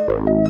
Bam!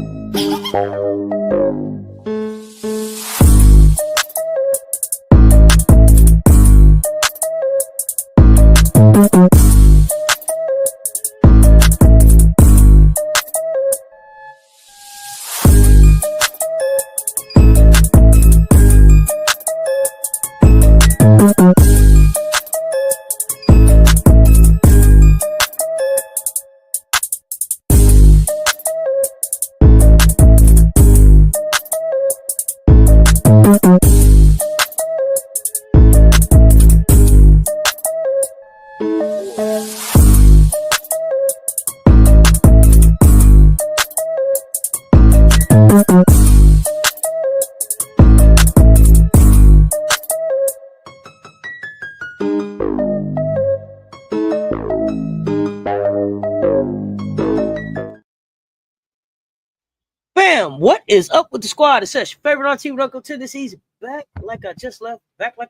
What is up with the squad? It's your favorite on team with Uncle Tennessee's back like I just left. Back with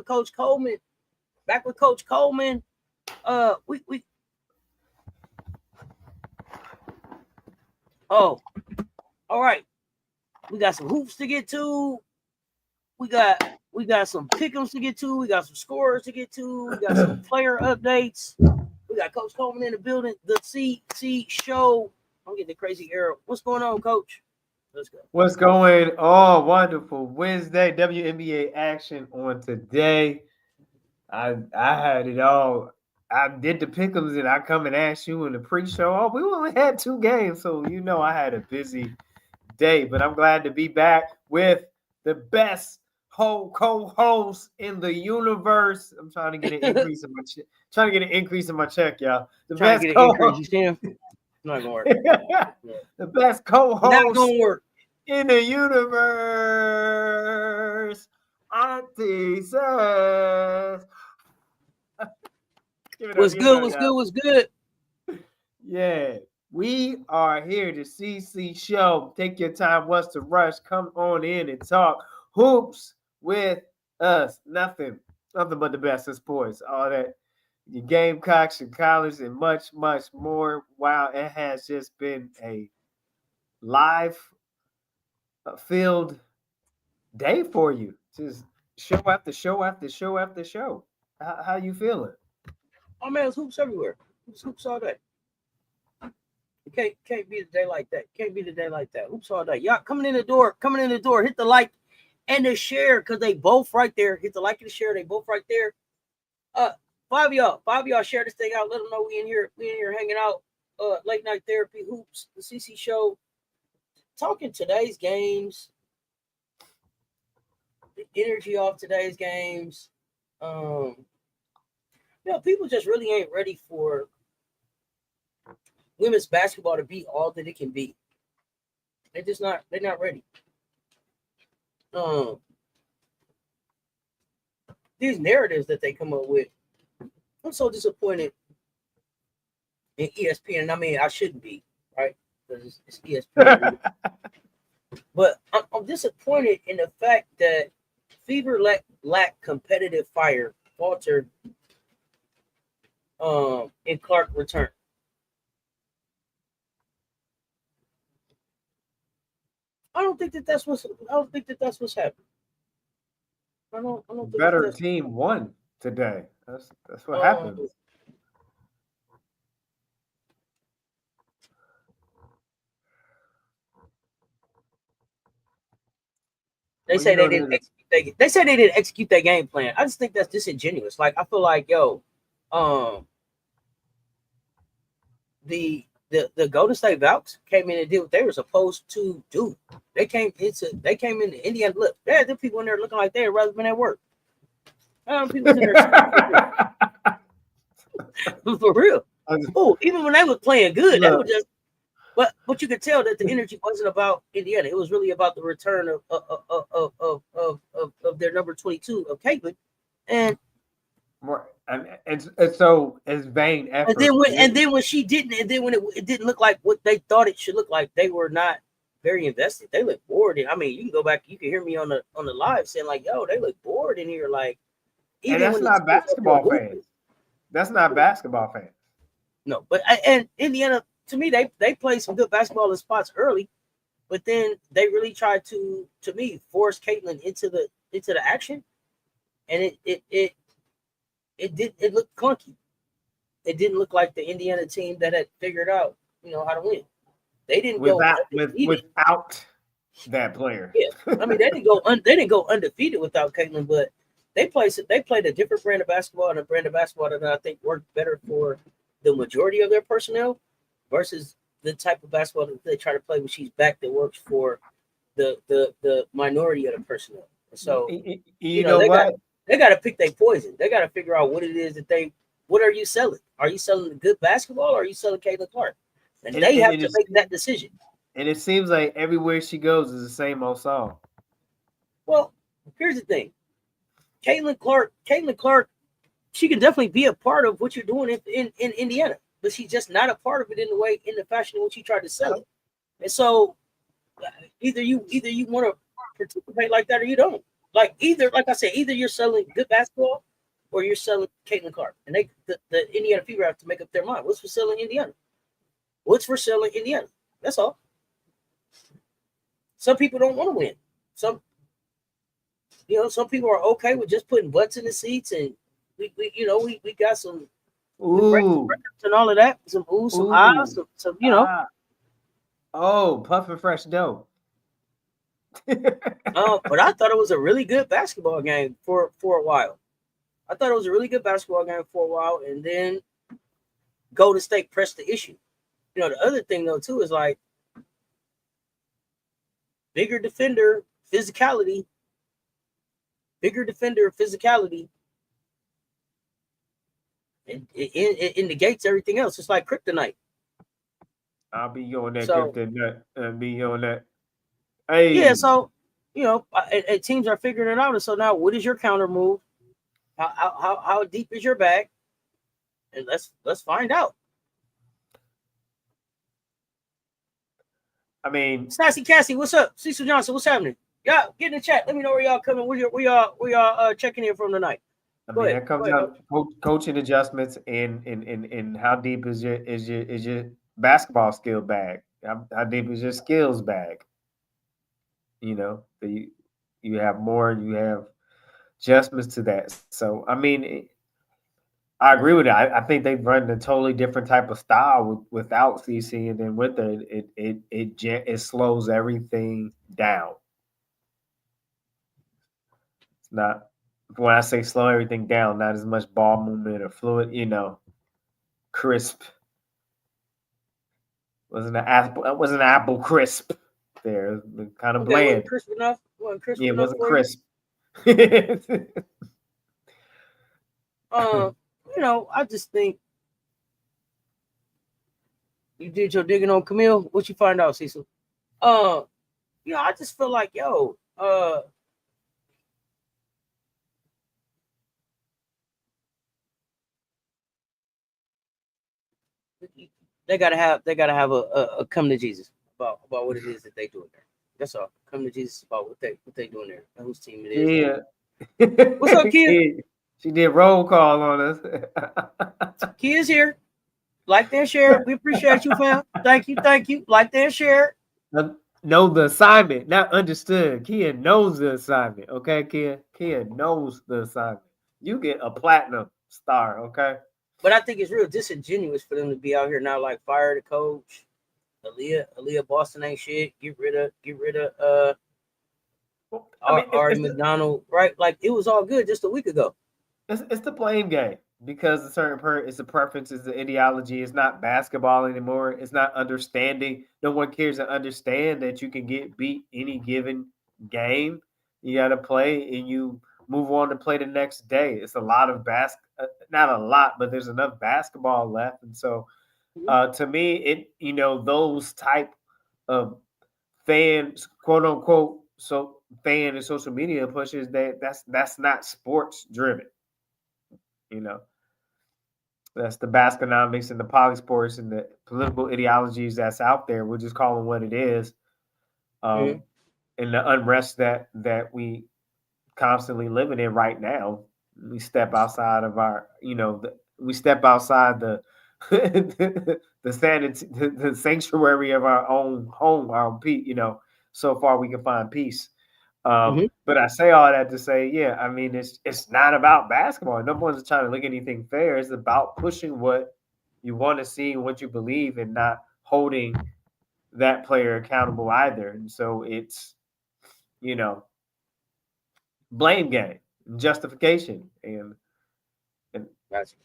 Coach Coleman. Oh, all right. We got some hoops to get to. We got some pick'ems to get to. We got some scorers to get to. We got some player updates. We got Coach Coleman in the building. The CC show. I'm getting the crazy arrow. What's going on, Coach? Let's go. What's going on? Wonderful Wednesday. WNBA action on today. I had it all. I did the pick'ems and I come and ask you in the pre-show. Oh, we only had 2 games, so I had a busy day. But I'm glad to be back with the best co-host in the universe. I'm trying to get an increase in my check. Y'all. The best co-host. Not gonna work. The best co-host. Not gonna work. In the universe, Auntie says. What's good? Yeah, we are here to CC show. Take your time, what's the rush? Come on in and talk hoops with us. Nothing but the best of sports. All that, your Gamecocks and college and much, much more. Wow, it has just been a live filled day for you. Just show after show after show after show. How you feeling? Oh man, it's hoops everywhere. It's hoops all day. It can't be a day like that. Hoops all day. Y'all coming in the door. Hit the like and the share because they both right there. Hit the like and the share. They both right there. 5 of y'all share this thing out. Let them know we in here hanging out. Late night therapy hoops. The CC show. Talking today's games, the energy off today's games. People just really ain't ready for women's basketball to be all that it can be. They're not ready. These narratives that they come up with, I'm so disappointed in ESPN. And I mean, I shouldn't be, right? Because it's ESPN. But I'm disappointed in the fact that Fever lacked competitive fire, faltered, and Clark returned. I don't think that's what's happening. I don't think better team won today. That's what happens. They say they didn't execute their game plan. I just think that's disingenuous. Like I feel like, the Golden State Valks came in and did what they were supposed to do. They came into Indiana. Look, there are people in there looking like they'd rather been at work. People in there for real. Oh, even when they was playing good, they were just. But you could tell that the energy wasn't about Indiana. It was really about the return of their number 22 of Caitlin, and so it's vain effort. And then when she didn't, and then when it didn't look like what they thought it should look like, they were not very invested. They look bored. I mean, you can go back. You can hear me on the live saying like, "Yo, they look bored in here." Like, even and that's not basketball fans. That's not basketball fans. No, but and Indiana to me, they played some good basketball in spots early, but then they really tried to me, force Caitlin into the action, and it looked clunky. It didn't look like the Indiana team that had figured out, how to win. They didn't go without that player. Yeah, I mean they didn't go undefeated without Caitlin, but they played a different brand of basketball, and a brand of basketball that I think worked better for the majority of their personnel versus the type of basketball that they try to play when she's back that works for the minority of the personnel. So you know what? They got to pick their poison. They got to figure out what it is that what are you selling? Are you selling good basketball or are you selling Caitlin Clark? And they have to make that decision. And it seems like everywhere she goes is the same old song. Well, here's the thing. Caitlin Clark, she can definitely be a part of what you're doing in Indiana, but she's just not a part of it in the fashion in which you tried to sell it. And so either you want to participate like that or you don't. Like I said, either you're selling good basketball or you're selling Caitlin Clark. And the Indiana Fever have to make up their mind. What's for selling Indiana? What's for selling Indiana? That's all. Some people don't want to win. Some people are okay with just putting butts in the seats, and we got some ooh and all of that. Some some ahs, some Oh, puffing fresh dough. But I thought it was a really good basketball game for a while. I thought it was a really good basketball game for a while, and then Golden State pressed the issue. The other thing though too is like bigger defender physicality. It negates everything else. It's like kryptonite. I'll be on that kryptonite and be on that. Hey. Yeah, so teams are figuring it out. And so now, what is your counter move? How deep is your bag? And let's find out. I mean, Sassy Cassie, what's up? Cecil Johnson, what's happening? Y'all get in the chat. Let me know where y'all coming. Where y'all checking in from tonight. That comes out coaching adjustments and how deep is your basketball skill bag? How deep is your skills bag? You have more. You have adjustments to that. So I mean, I agree with it. I think they've run a totally different type of style without CC, and then with it slows everything down. It's not, when I say slow everything down, not as much ball movement or fluid, crisp. Wasn't an apple crisp there. Kind of bland. Wasn't crisp enough. It wasn't crisp. I just think you did your digging on Camille. What you find out, Cecil? I just feel like, they gotta have a come to Jesus about what it is that they doing there. That's all. Come to Jesus about what they doing there, and whose team it is. Yeah. What's up, kid? She did roll call on us. Kid's here. Like and share. We appreciate you, fam. Thank you. Like and share. Know the assignment, not understood. Kia knows the assignment. Okay, Kia knows the assignment. You get a platinum star. Okay. But I think it's real disingenuous for them to be out here now, like fire the coach. Aaliyah Boston ain't shit. Get rid of Ari McDonald, right? Like it was all good just a week ago. It's the blame game because it's a preference, it's the ideology. It's not basketball anymore. It's not understanding. No one cares to understand that you can get beat any given game. You got to play and you move on to play the next day. It's a lot of not a lot, but there's enough basketball left. And so to me, those type of fans, quote unquote, fan and social media pushes that's not sports driven. That's the Baskonomics and the polysports and the political ideologies that's out there. We'll just call them what it is. And the unrest that we constantly living in right now, we step outside of our, we step outside the the sanctuary of our own home, our peace. So far we can find peace. But I say all that to say, yeah, I mean, it's not about basketball. No one's trying to look at anything fair. It's about pushing what you want to see and what you believe, and not holding that player accountable either. And so it's, blame game, justification, and Gotcha.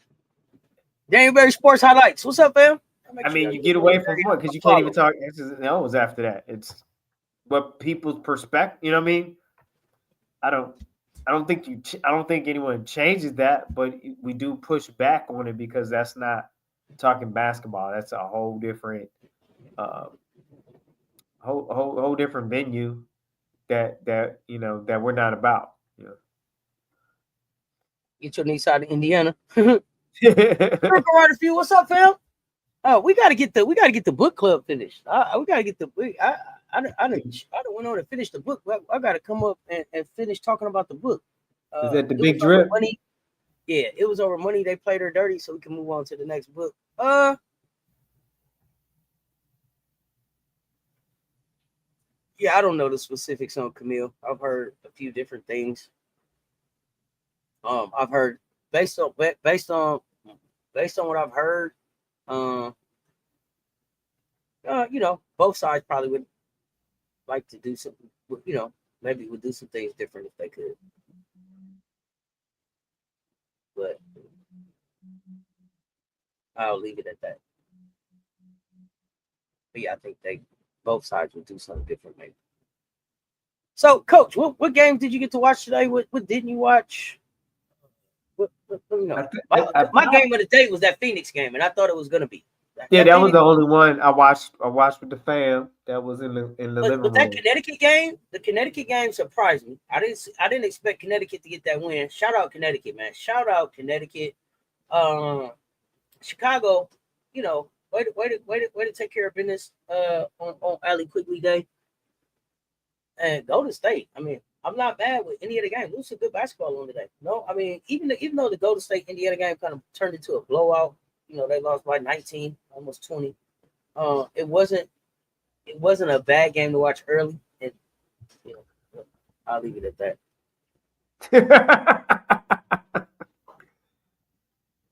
Daniel Berry Sports Highlights. What's up, fam? I mean, you get away from what, because you can't even talk X's and O's after that. It's what people's perspective. You know what I mean? I don't think anyone changes that, but we do push back on it because that's not talking basketball. That's a whole different, whole different venue that we're not about. Get your niece out of Indiana. What's up, fam? Oh, we gotta get the book club finished. We gotta get I don't went on to finish the book. I gotta come up and finish talking about the book. Is that the Big Drip? Money. Yeah, it was over money. They played her dirty, so we can move on to the next book. Yeah, I don't know the specifics on Camille. I've heard a few different things. I've heard based on what I've heard. Both sides probably would like to do something. Maybe would do some things different if they could. But I'll leave it at that. But yeah, I think both sides would do something different, maybe. So, Coach, what games did you get to watch today? What didn't you watch? My game of the day was that Phoenix game, and I thought it was gonna be. That was the only one I watched. I watched with the fam. That was in the living room. But that the Connecticut game surprised me. I didn't expect Connecticut to get that win. Shout out Connecticut, man. Shout out Connecticut. Chicago, way to take care of business on Allie Quigley Day. And Golden State, I mean, I'm not bad with any of the games. It was some good basketball on today. No, I mean, even though the Golden State Indiana game kind of turned into a blowout, they lost by 19, almost 20. It wasn't a bad game to watch early. And I'll leave it at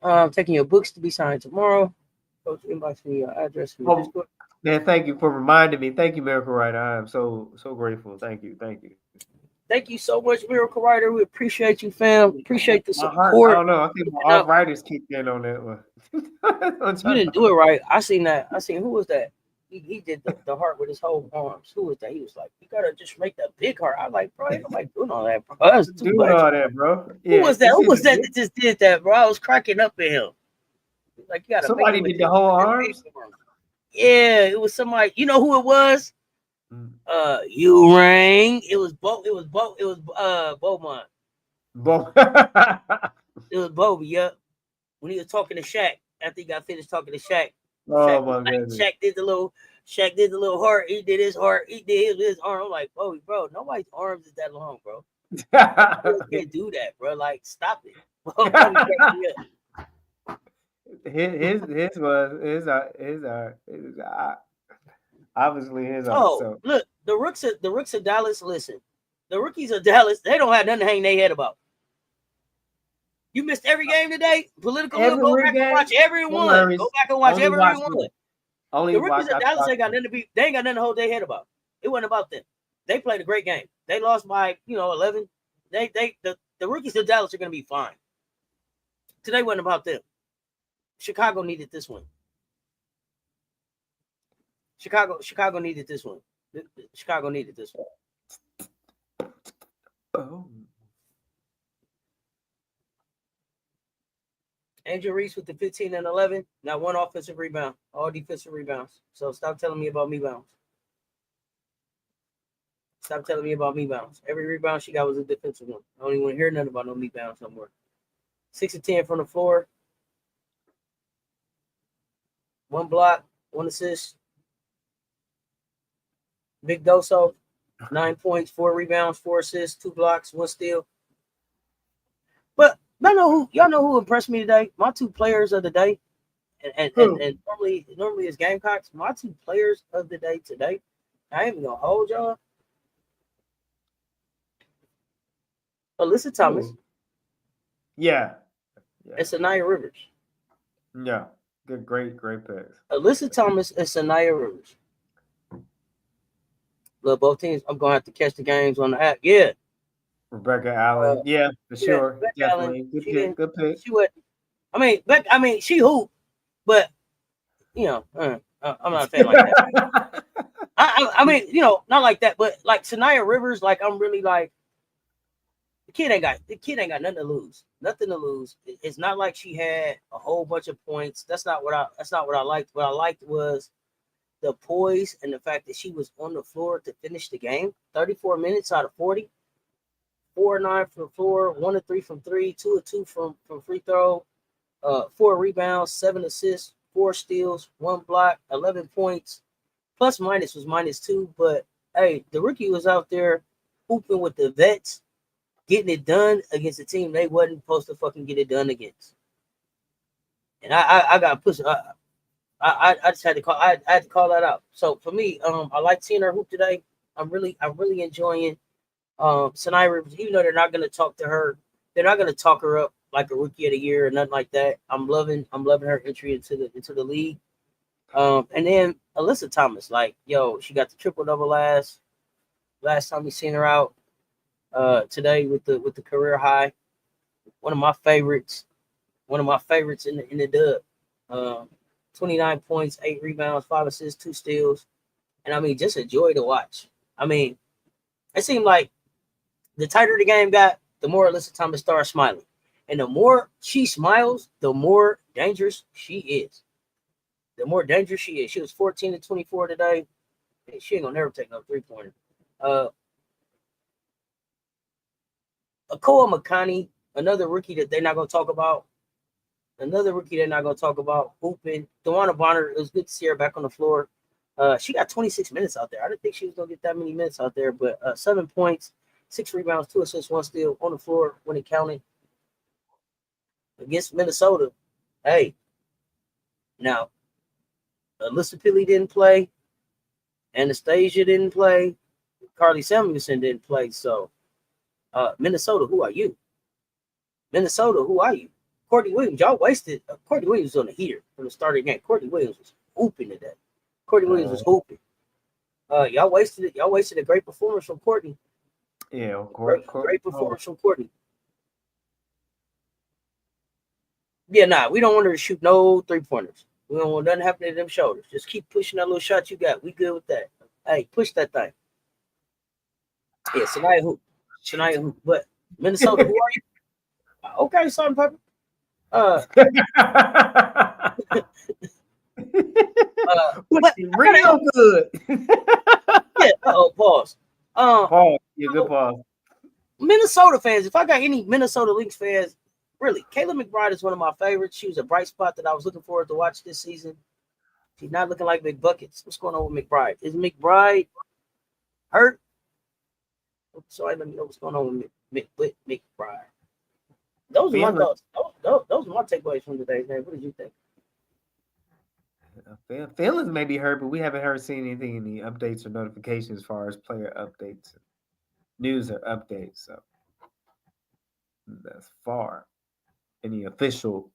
that. Taking your books to be signed tomorrow. Coach, inbox me your address from Discord. Man, thank you for reminding me. Thank you, Miracle Writer. I am so grateful. Thank you. Thank you so much, Miracle Writer. We appreciate you, fam. Appreciate the support. I don't know. I think all writers kicked in on that one. You didn't do it right. I seen that. Who was that? He did the heart with his whole arms. Who was that? He was like, you gotta just make the big heart. I was like, bro, ain't nobody doing all that, bro. That's too much. All that, bro. Yeah. Who was that just did that, bro? I was cracking up at him. Like, you gotta somebody did the whole arms. Yeah, it was somebody. You know who it was? You rang. It was Beaumont. It was Bobby. Yep. When he was talking to Shaq, after he got finished talking to Shaq. Shaq did the little heart. He did his heart. He did his arm. I'm like, Bobby, bro, nobody's arms is that long, bro. You can't do that, bro. Like, stop it. His was obviously his. So. Look, the rooks of Dallas. Listen, the rookies of Dallas, they don't have nothing to hang their head about. You missed every game today. Political. Go back and watch every one. Go back and watch every one. The rookies of Dallas ain't got nothing to be. They ain't got nothing to hold their head about. It wasn't about them. They played a great game. They lost by 11. The rookies of Dallas are gonna be fine. Today wasn't about them. Chicago needed this one. Chicago needed this one. Chicago needed this one. Oh. Angel Reese with the 15 and 11. Not one offensive rebound. All defensive rebounds. So stop telling me about me bounds. Stop telling me about me bounds. Every rebound she got was a defensive one. I don't even want to hear nothing about no me bounds no more. 6 of 10 from the floor. 1 block, 1 assist. Big Doso, 9 points, 4 rebounds, 4 assists, 2 blocks, 1 steal. But y'all know who impressed me today? My 2 players of the day. And normally it's Gamecocks. My two players of the day today, I ain't even gonna hold y'all. Alyssa Thomas. Yeah. And Sanaya Rivers. Yeah. Good, great picks. Alyssa Thomas and Sanaya Rivers. Look, both teams. I'm gonna have to catch the games on the app. Yeah. Rebecca Allen. Yeah, for sure. Rebecca Definitely. Allen, Good pick. Good pick. She would. She hooped, but I'm not a fan like that. Not like that, but like Sanaya Rivers, like I'm really like the kid ain't got nothing to lose. Nothing to lose. It's not like she had a whole bunch of points. That's not what I liked. What I liked was the poise and the fact that she was on the floor to finish the game. 34 minutes out of 40. 4 of 9 from the floor, 1 of 3 from 3, 2 of 2 from free throw, 4 rebounds, 7 assists, 4 steals, 1 block, 11 points. Plus minus was -2, but hey, the rookie was out there hooping with the vets, getting it done against a team they wasn't supposed to fucking get it done against. And I got pushed. I just had to call. I had to call that out. So for me, I like seeing her hoop today. I'm really enjoying Sanaya Rivers, even though they're not going to talk to her, they're not going to talk her up like a rookie of the year or nothing like that. I'm loving her entry into the league. And then Alyssa Thomas, like, she got the triple-double last time we seen her out. Today with the career high. One of my favorites in the dub. 29 points, 8 rebounds, 5 assists, 2 steals. And I mean, just a joy to watch. I mean, it seemed like the tighter the game got, the more Alyssa Thomas starts smiling. And the more she smiles, the more dangerous she is. The more dangerous she is. She was 14 to 24 today. She ain't gonna never take no 3-pointer. Akoa Makani, another rookie that they're not gonna talk about. Hooping. Dewana Bonner, it was good to see her back on the floor. She got 26 minutes out there. I didn't think she was gonna get that many minutes out there, but 7 points, 6 rebounds, 2 assists, 1 steal on the floor when it counted against Minnesota. Hey, now Alyssa Pilley didn't play, Anastasia didn't play, Carly Samuelson didn't play. So, Minnesota, who are you? Courtney Williams, y'all wasted. Courtney Williams was on the heater from the start of the game. Courtney Williams was hooping today. Y'all wasted it. Y'all wasted a great performance from Courtney. Yeah, great performance from Courtney. Yeah, we don't want her to shoot no 3-pointers. We don't want nothing happening to them shoulders. Just keep pushing that little shot you got. We good with that. Hey, push that thing. Yeah, Sanaya hoop. But Minnesota, who are you? Okay, Salt and Pepper. But real good. Yeah. Pause. Pause. Yeah, good pause. Minnesota fans. If I got any Minnesota Lynx fans, really, Kayla McBride is one of my favorites. She was a bright spot that I was looking forward to watch this season. She's not looking like McBuckets. What's going on with McBride? Is McBride hurt? Sorry, let me know what's going on with McBride. Those are my thoughts. Those are my takeaways from today's game. What did you think? Feelings may be hurt, but we haven't seen anything in the updates or notifications as far as player updates, news or updates. So that's far any official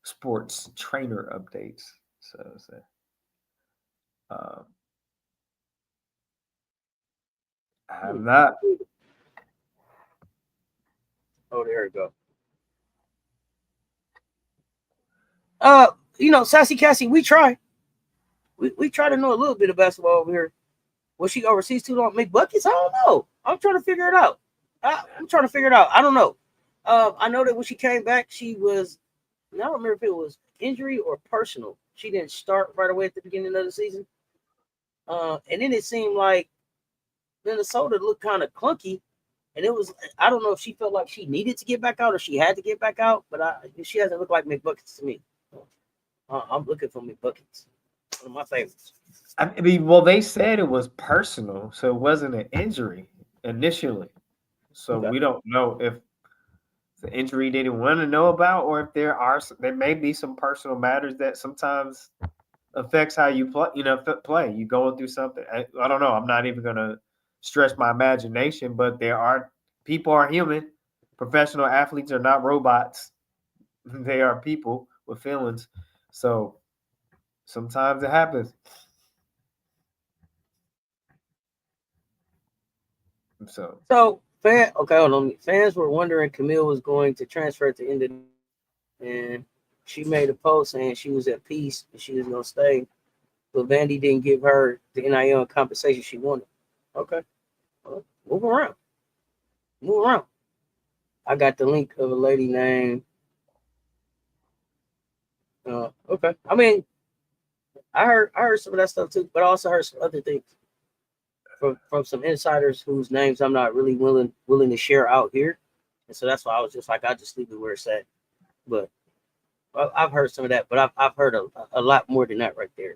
sports trainer updates. So I have not. Oh, there we go. Sassy Cassie, we try. We try to know a little bit of basketball over here. Was she overseas too long? Make buckets? I don't know. I'm trying to figure it out. I don't know. I know that when she came back, she was. I don't remember if it was injury or personal. She didn't start right away at the beginning of the season. And then it seemed like Minnesota looked kind of clunky. And it was, I don't know if she felt like she needed to get back out or she had to get back out, but she hasn't looked like McBuckets to me. I'm looking for McBuckets. One of my favorites. I mean, well, they said it was personal, so it wasn't an injury initially. So we don't know if it's an injury they didn't want to know about, or if there may be some personal matters that sometimes affects how you play. Play. You going through something. I don't know. I'm not even gonna stretch my imagination, but people are human. Professional athletes are not robots. They are people with feelings. So sometimes it happens. So okay, hold on. Fans were wondering Camille was going to transfer to Indonesia, and she made a post saying she was at peace and she was gonna stay, but Vandy didn't give her the NIL compensation she wanted. Okay, well, move around. I got the link of a lady named. Okay, I mean, I heard some of that stuff too, but I also heard some other things from some insiders whose names I'm not really willing to share out here, and so that's why I was just like, I'll just leave it where it's at. But I've heard some of that, but I've heard a lot more than that right there.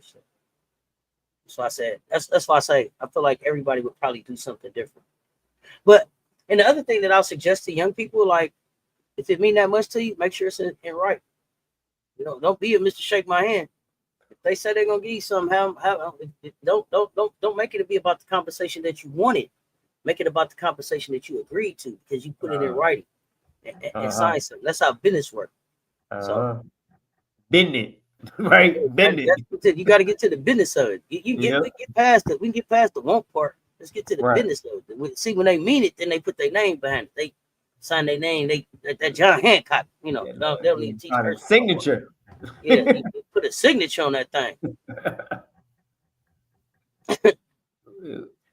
So I said that's why I say I feel like everybody would probably do something different. But and the other thing that I'll suggest to young people, like if it mean that much to you, make sure it's in right. Don't be a Mr. Shake My Hand. If they say they're gonna give you something, don't make it to be about the compensation that you wanted. Make it about the compensation that you agreed to because you put it in writing and sign something. That's how business works. So bend it, right? Bend it. You got to get to the business of it. We can get past the want part. Let's get to the business of it. See, when they mean it, then they put their name behind it. They sign their name. That John Hancock. They don't need to teach her signature. Yeah, put a signature on that thing.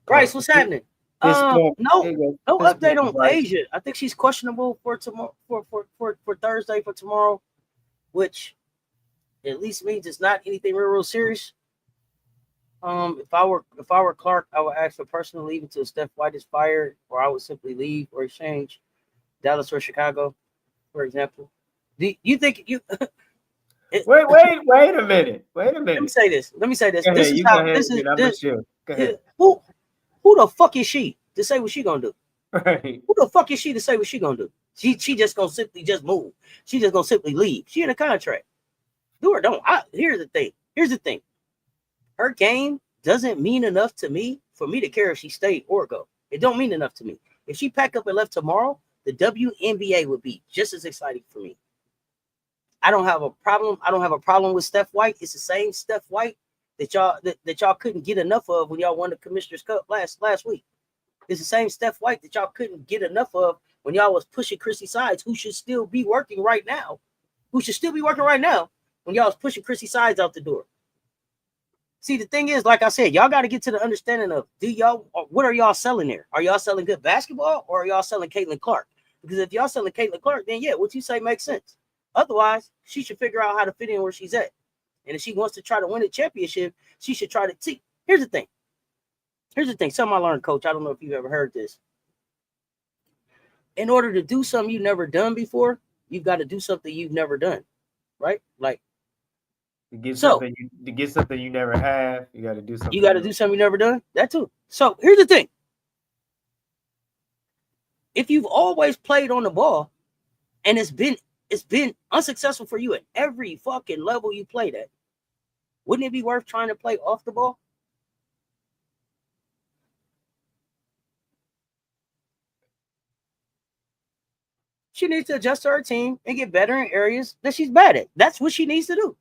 Bryce, what's happening? No update on Asia. I think she's questionable for tomorrow for Thursday for tomorrow, which at least means it's not anything real serious. If I were Clark, I would ask for personal leave until Steph White is fired, or I would simply leave or exchange Dallas or Chicago, for example. Do you think you? Wait a minute. Let me say this. Go ahead. Who the fuck is she to say what she gonna do? Right. Who the fuck is she to say what she gonna do? She just gonna simply just move. She just gonna simply leave. She in a contract. Do or don't. Here's the thing. Her game doesn't mean enough to me for me to care if she stayed or go. It don't mean enough to me. If she packed up and left tomorrow, the WNBA would be just as exciting for me. I don't have a problem with Steph White. It's the same Steph White that y'all couldn't get enough of when y'all won the Commissioner's Cup last week. It's the same Steph White that y'all couldn't get enough of when y'all was pushing Chrissy Sides, who should still be working right now. When y'all was pushing Chrissy Sides out the door. See, the thing is, like I said, y'all got to get to the understanding of what are y'all selling there? Are y'all selling good basketball or are y'all selling Caitlin Clark? Because if y'all selling Caitlin Clark, then yeah, what you say makes sense. Otherwise, she should figure out how to fit in where she's at. And if she wants to try to win a championship, she should try to see. Here's the thing. Something I learned, Coach. I don't know if you've ever heard this. In order to do something you've never done before, you've got to do something you've never done. Right? Like to get something you never have, you got to do something. You got to do something you never done. That too. So here's the thing. If you've always played on the ball and it's been unsuccessful for you at every fucking level you played at, wouldn't it be worth trying to play off the ball? She needs to adjust to her team and get better in areas that she's bad at. That's what she needs to do.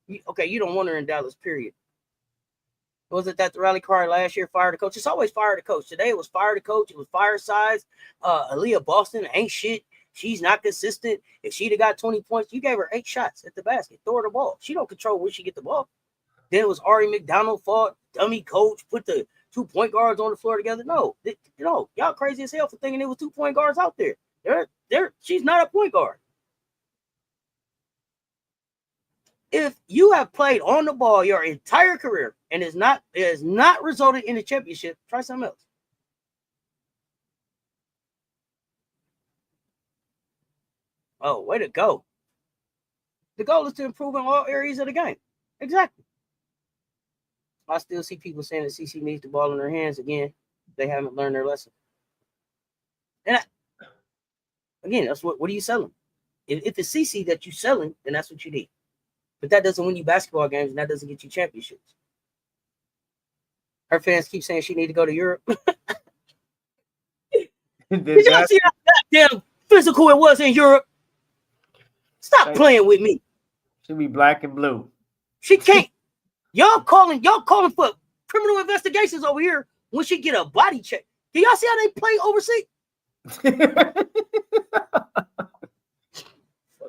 You don't want her in Dallas, period. Was it that the rally cry last year, fire the coach? It's always fire the coach. Today it was fire the coach. It was fire Sides. Aaliyah Boston ain't shit. She's not consistent. If she'd have got 20 points, you gave her 8 shots at the basket. Throw her the ball. She don't control where she get the ball. Then it was Ari McDonald fault. Dummy coach put the 2 point guards on the floor together. No, y'all crazy as hell for thinking there was 2 point guards out there. She's not a point guard. If you have played on the ball your entire career and it has not resulted in a championship, try something else. Oh, way to go. The goal is to improve in all areas of the game. Exactly. I still see people saying that CC needs the ball in her hands again. They haven't learned their lesson. And Again, that's what are you selling? If it's CC that you're selling, then that's what you need. But that doesn't win you basketball games, and that doesn't get you championships. Her fans keep saying she need to go to Europe. Did y'all see how goddamn physical it was in Europe? Stop playing with me. She'll be black and blue. She can't. Y'all calling for criminal investigations over here when she get a body check. Do y'all see how they play overseas? Fuck out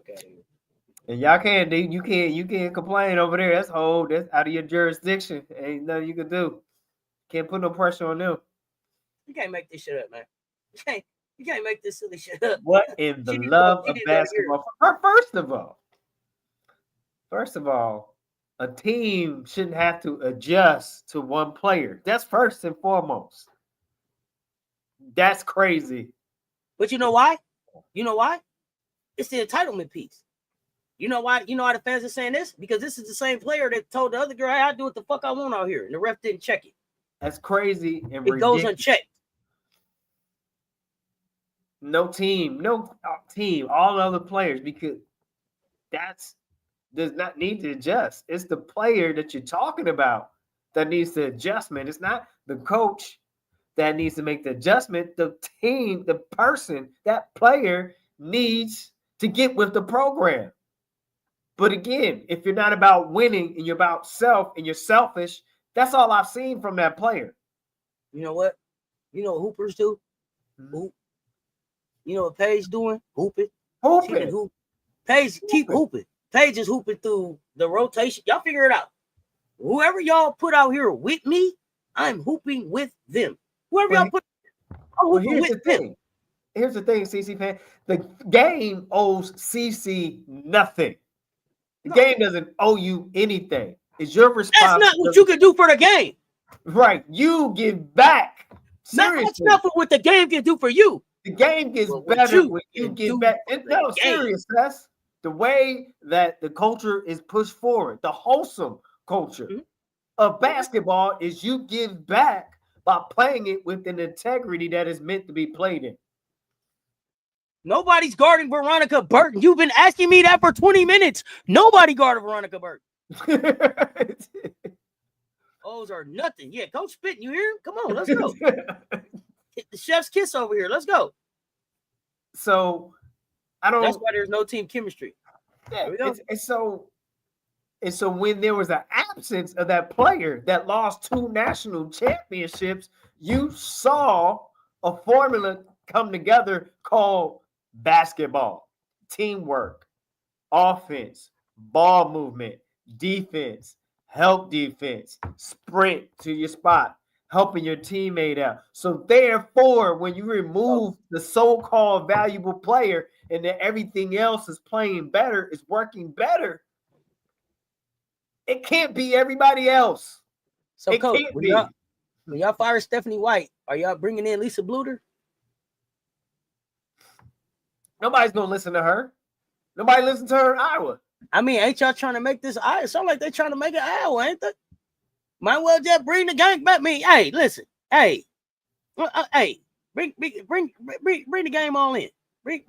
of here. And y'all can't, you can't complain over there. That's out of your jurisdiction. Ain't nothing you can do. Can't put no pressure on them. You can't make this shit up, man. You can't make this silly shit up. What in the love of basketball? First of all, a team shouldn't have to adjust to one player. That's first and foremost. That's crazy. But you know why? You know why? It's the entitlement piece. You know why? You know why the fans are saying this? Because this is the same player that told the other girl, hey, I do what the fuck I want out here. And the ref didn't check it. That's crazy and ridiculous. It goes unchecked. No team, all other players, because does not need to adjust. It's the player that you're talking about that needs the adjustment. It's not the coach that needs to make the adjustment. The team, the person, that player needs to get with the program. But again, if you're not about winning and you're about self and you're selfish, that's all I've seen from that player. You know what? You know what hoopers do? Hoop. You know what Paige doing? Hooping. Hooping. Paige keep hooping. Paige is hooping through the rotation. Y'all figure it out. Whoever y'all put out here with me, I'm hooping with them. Whoever y'all put, I'm hooping with them. Here's the thing, CC fan. The game owes CC nothing. The game doesn't owe you anything. It's your responsibility. That's not what you can do for the game. Right. You give back. Seriously. That's not what the game can do for you. The game gets better when you give back. No, serious. That's the way that the culture is pushed forward. The wholesome culture of basketball is you give back by playing it with an integrity that is meant to be played in. Nobody's guarding Veronica Burton. You've been asking me that for 20 minutes. Nobody guarded Veronica Burton. O's are nothing. Yeah, Coach Spittin', you hear him? Come on, let's go. Hit the chef's kiss over here. Let's go. So that's why there's no team chemistry. Yeah, and so when there was an absence of that player that lost 2 national championships, you saw a formula come together called basketball, teamwork, offense, ball movement, defense, help defense, sprint to your spot, helping your teammate out. So therefore, when you remove the so-called valuable player and then everything else is playing better, is working better, it can't be everybody else. So, it Coach, when y'all fire Stephanie White, are y'all bringing in Lisa Bluter? Nobody's going to listen to her. Nobody listens to her in Iowa. I mean, ain't y'all trying to make this Iowa? It sounds like they're trying to make it Iowa, ain't they? Might well just bring the gang back. Hey, listen. Hey, bring the game all in. Bring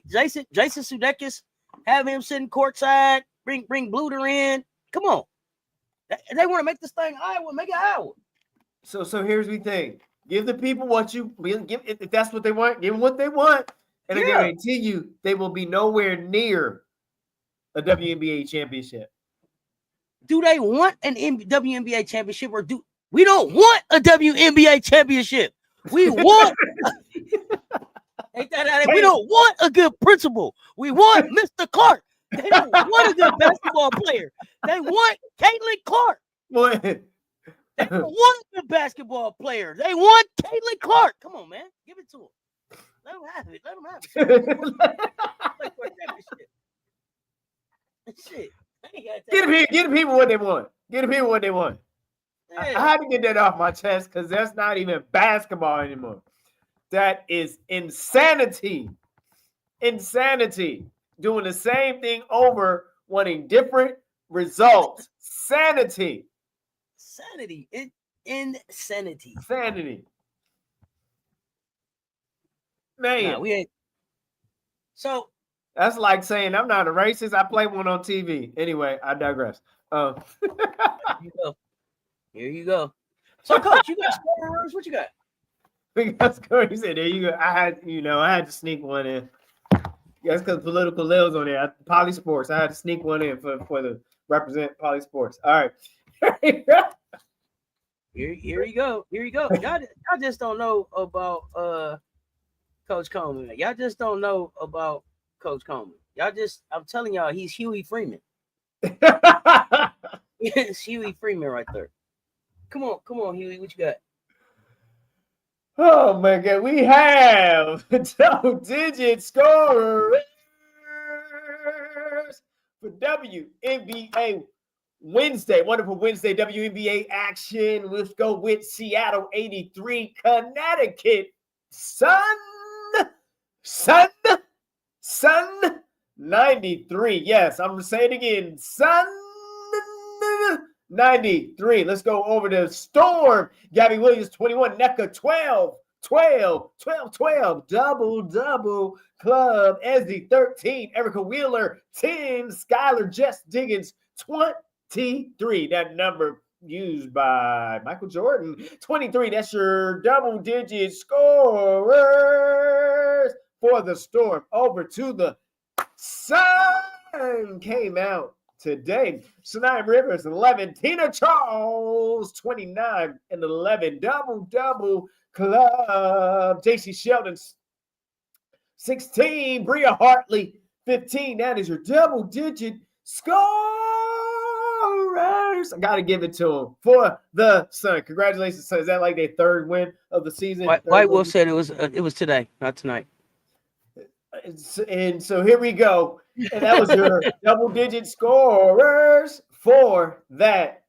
Jason Sudeikis. Have him sitting courtside. Bring Bluter in. Come on. They want to make this thing Iowa. Make it Iowa. So here's the thing. Give the people what you give. If that's what they want, give them what they want. And I guarantee you, they will be nowhere near a WNBA championship. Do they want an WNBA championship, or do we don't want a WNBA championship? We want we don't want a good principal. We want Mr. Clark. They don't want a good basketball player. They want Caitlin Clark. What? They don't want a good basketball player. They want Caitlin Clark. Come on, man. Give it to them. Let them have it. Shit. Get the people what they want. Get the people what they want. Yeah. I had to get that off my chest because that's not even basketball anymore. That is insanity. Insanity. Doing the same thing over, wanting different results. Sanity. Sanity. Insanity. Sanity. Man. Nah, we ain't. So That's like saying I'm not a racist. I play one on TV. Anyway, I digress. here you go. Here you go. So, Coach, you got scorers? What you got? That's good. He said, "There you go." I had to sneak one in. That's because political lives on there. Poly Sports. I had to sneak one in for the represent Poly Sports. All right. Here you go. Here you go. Y'all just don't know about Coach Coleman. Y'all just don't know about Coach Coleman. I'm telling y'all, he's Huey Freeman. It's Huey Freeman right there. Come on, Huey. What you got? Oh my God, we have double-digit scorers for WNBA Wednesday. Wonderful Wednesday WNBA action. Let's go with Seattle 83, Connecticut Sun 93. Yes, I'm going to say it again. Sun 93. Let's go over to Storm. Gabby Williams, 21. NECA, 12. Double club. Ezzy, 13. Erica Wheeler, 10. Skylar Jess Diggins, 23. That number used by Michael Jordan. 23. That's your double-digit scorers for the Storm. Over to the Sun. Came out today. Sanaya Rivers, 11. Tina Charles, 29 and 11. Double club. JC Sheldon, 16. Bria Hartley, 15. That is your double-digit scorers. I got to give it to them for the Sun. Congratulations, Sun. Is that like their third win of the season? White Wolf said it was today, not tonight. And so here we go. And that was your double-digit scorers for that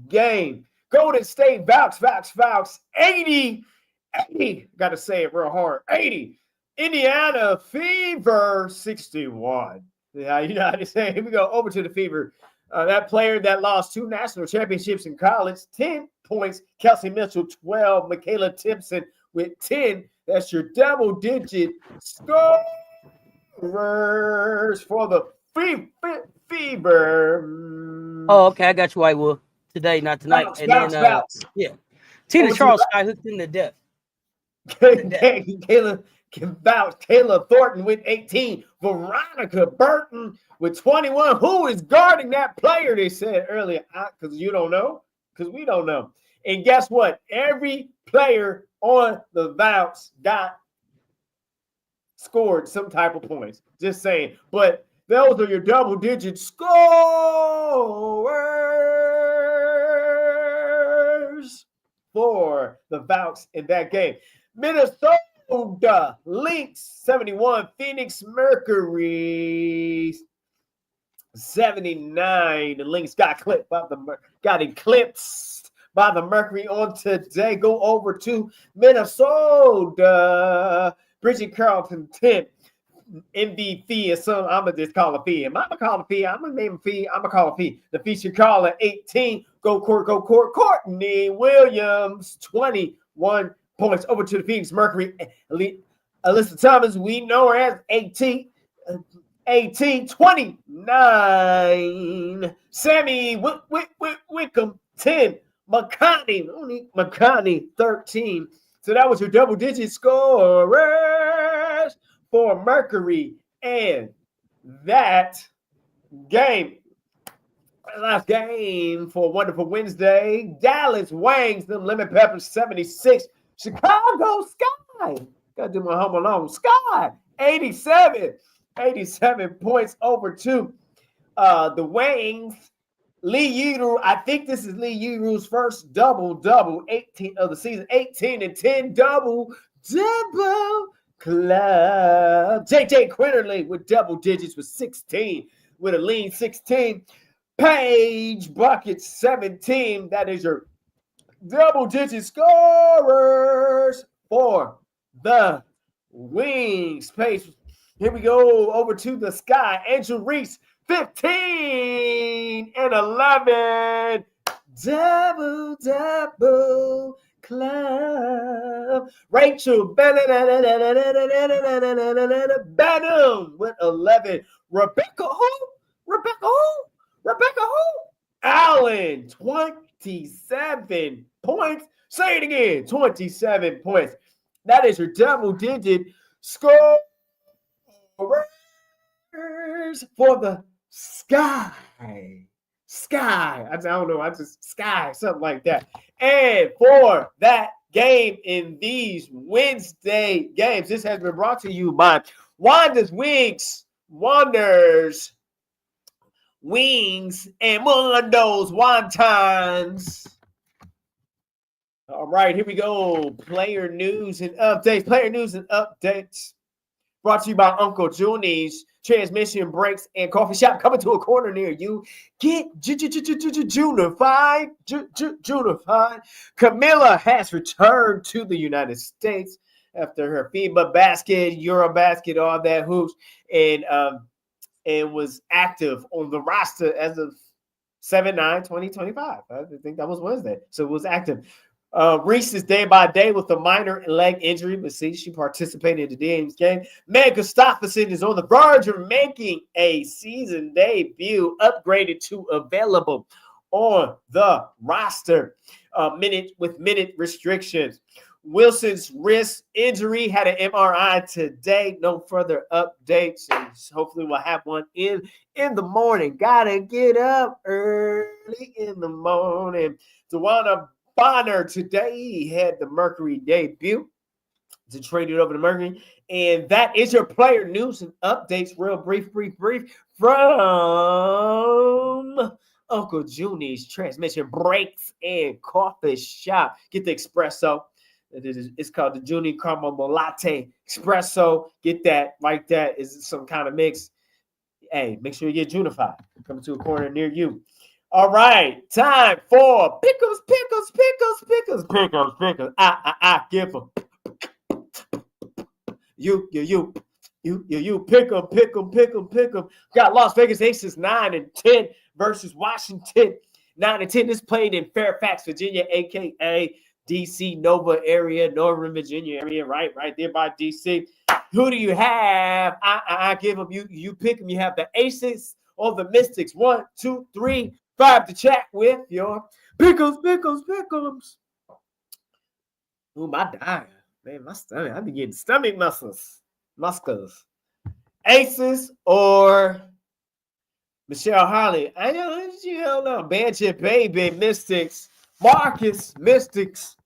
game. Golden State, Vouch. 80. Got to say it real hard. 80. Indiana Fever, 61. Yeah, you know how to say it. Here we go. Over to the Fever. That player that lost 2 national championships in college, 10 points. Kelsey Mitchell, 12. Michaela Timpson with 10. That's your double-digit scorers for the Fever. Oh, okay. I got you, White Wolf. Today, not tonight. Bounce. Yeah. Tina Charles got hooked in the death. Kayla can vouch. Kayla Thornton with 18. Veronica Burton with 21. Who is guarding that player? They said earlier. Because you don't know. Because we don't know. And guess what? Every player on the vouch got scored some type of points. Just saying. But those are your double-digit scorers for the vouch in that game. Minnesota Lynx, 71. Phoenix Mercury, 79. The Lynx got eclipsed by the Mercury on today. Go over to Minnesota. Bridget Carlton, 10. MVP is some. I'm gonna just call a fee. I'm gonna call a fee. I'm gonna name a fee. I'm gonna call a fee. The feature caller, 18. Go court. Courtney Williams, 21 points. Over to the Phoenix Mercury. Alyssa Thomas, we know her as 18. 29. Sammy Wickham, 10. McConney, 13. So that was your double-digit scorers for Mercury and that game. Last game for Wonderful Wednesday. Dallas Wangs, them Lemon Peppers, 76. Chicago Sky. Got to do my home alone. Sky, 87. 87 points over to the Wangs. Lee Udall, I think this is Lee Udall's first double 18 of the season. 18 and 10 double club. JJ Quinterly with double digits with 16 with a lean 16. Paige Bucket 17. That is your double digit scorers for the Wings. Paige, here we go over to the Sky. Angel Reese, 15 and 11. Double club. Rachel Benham with 11. Rebecca who? Allen, 27 points. Say it again, 27 points. That is your double-digit scorers for the Sky. I don't know. Sky, something like that. And for that game in these Wednesday games, this has been brought to you by Wanda's Wings, Wonders, Wings, and Mundo's Wontons. All right, here we go. Player news and updates. Brought to you by Uncle Junie's Transmission Brakes and Coffee Shop, coming to a corner near you. Get Junified. Camilla has returned to the United States after her FIBA basket, Eurobasket, all that hoops, and was active on the roster as of 7/9/2025. I think that was Wednesday, so it was active. Reese is day by day with a minor leg injury, but see, she participated in the game. Meg Gustafsson is on the verge of making a season debut, upgraded to available on the roster. Minute restrictions. Wilson's wrist injury had an MRI today. No further updates, and hopefully we'll have one in the morning. Gotta get up early in the morning. Dewana Bonner today had the Mercury debut to trade it over to Mercury. And that is your player news and updates. Real brief from Uncle Junie's Transmission Brakes and Coffee Shop. Get the espresso. It's called the Junie Caramel Latte Espresso. Get that like that. Is some kind of mix. Hey, make sure you get Junified. Coming to a corner near you. All right, time for pickles. I give them. You pick them. Got Las Vegas Aces 9-10 versus Washington 9-10. This played in Fairfax, Virginia, aka DC Nova area, Northern Virginia area, right there by DC. Who do you have? I give them. You pick them. You have the Aces or the Mystics. 1, 2, 3. 5 to chat with your pickles. Ooh, my dying. Man, my stomach. I be getting stomach muscles. Aces or Michelle Harley. I don't know. Banshee Baby, Mystics. Marcus, Mystics.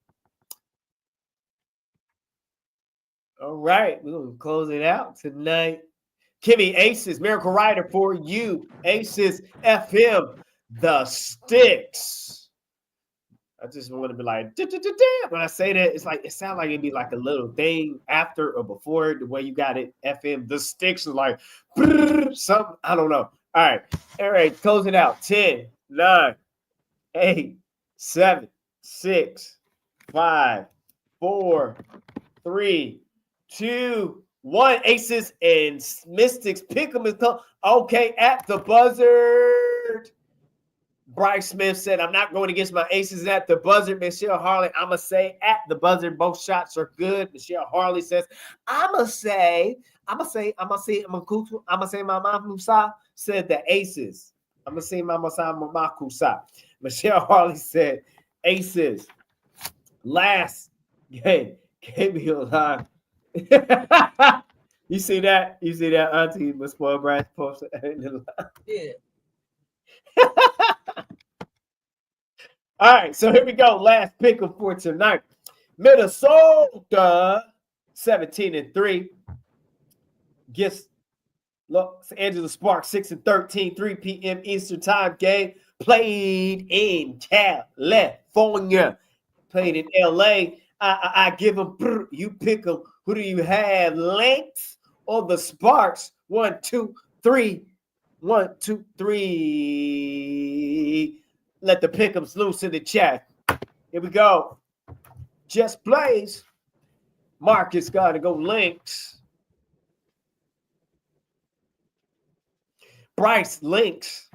All right, we're going to close it out tonight. Kimmy, Aces, Miracle Rider for you. Aces, FM. The Sticks. I just want to be like, when I say that, it's like it sounds like it'd be like a little thing after or before the way you got it. FM. The Sticks is like something. I don't know. All right. Close it out. 10, 9, 8, 7, 6, 5, 4, 3, 2, 1. Aces and Mystics. Pick them. Okay, at the buzzer. Bryce Smith said, I'm not going against my Aces at the buzzer. Michelle Harley, I'm going to say at the buzzer. Both shots are good. Michelle Harley says, I'm going to say my Mama Musa said the Aces. I'm going to say Mama Musa. Michelle Harley said Aces. Last game. Gave me a lot. You see that? Auntie was spoiled Bryce posted in the line. Yeah. All right, so here we go. Last pick for tonight. Minnesota 17-3. Gets Los Angeles Sparks 6-13, 3 p.m. Eastern Time game. Played in California. Played in LA. I give them. You pick them. Who do you have? Lynx or the Sparks? 1, 2, 3. 1, 2, 3. Let the pick'ems loose in the chat. Here we go. Just plays. Marcus got to go Lynx. Bryce Lynx.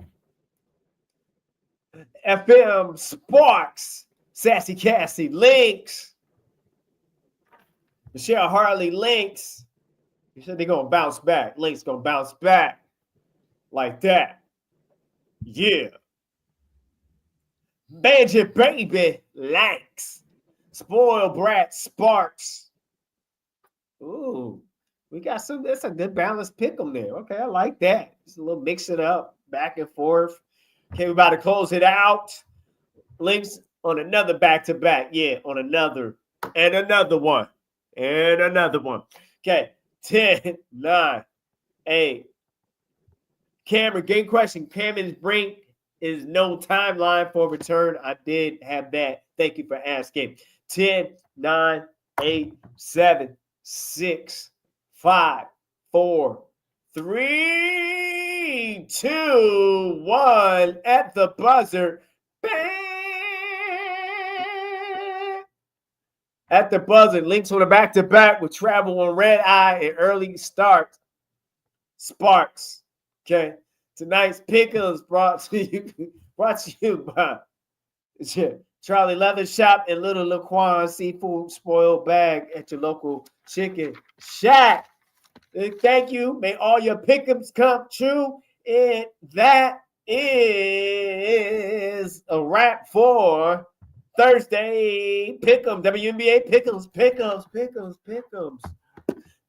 FM Sparks. Sassy Cassie Lynx. Michelle Hartley Lynx. You said they're gonna bounce back. Lynx gonna bounce back like that. Yeah. Magic Baby Lynx. Spoiled Brat Sparks. Ooh, we got some. That's a good balanced pick 'em there. Okay, I like that. Just a little mix it up, back and forth. Okay, we about to close it out. Links on another back-to-back. Yeah, on another and another one. And another one. Okay, 10, 9, 8. Cameron, game question. Cameron's Brink is no timeline for return. I did have that. Thank you for asking. 10, 9, 8, 7, 6, 5, 4, 3, 2, 1. At the buzzer. Bang! At the buzzer. Links on the back-to-back with travel on red eye and early start. Sparks. Okay. Tonight's pickles brought to you by Charlie Leather Shop and Little Laquan Seafood Spoiled Bag at your local chicken shack. Thank you. May all your pickups come true. And that is a wrap for Thursday Pick'em, WNBA Pick'ems.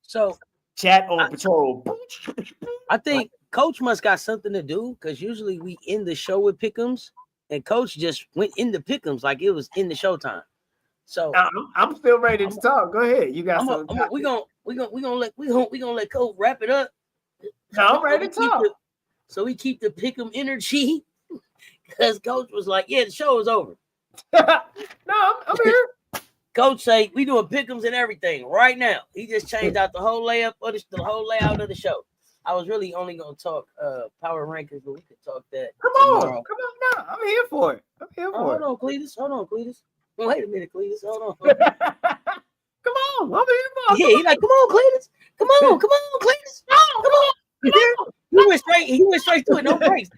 So Chat on patrol. I think Coach must got something to do because usually we end the show with pick'ems, and Coach just went into pick'ems like it was in the showtime. So I'm still ready to talk. Go ahead. You got something. we gonna let Coach wrap it up. No, I'm ready to talk. So we keep the pick'em energy because Coach was like, "Yeah, the show is over." No, I'm here. Coach say we doing pick'ems and everything right now. He just changed out the whole layup of the whole layout of the show. I was really only gonna talk power rankings, but we could talk that. Come on now. I'm here for it. Hold on, Cletus. Wait a minute, Cletus. Hold on. Come on, I'm here for it. Yeah, he's like, come on, Cletus. Come on, Cletus. Come on. He went straight to it. No breaks.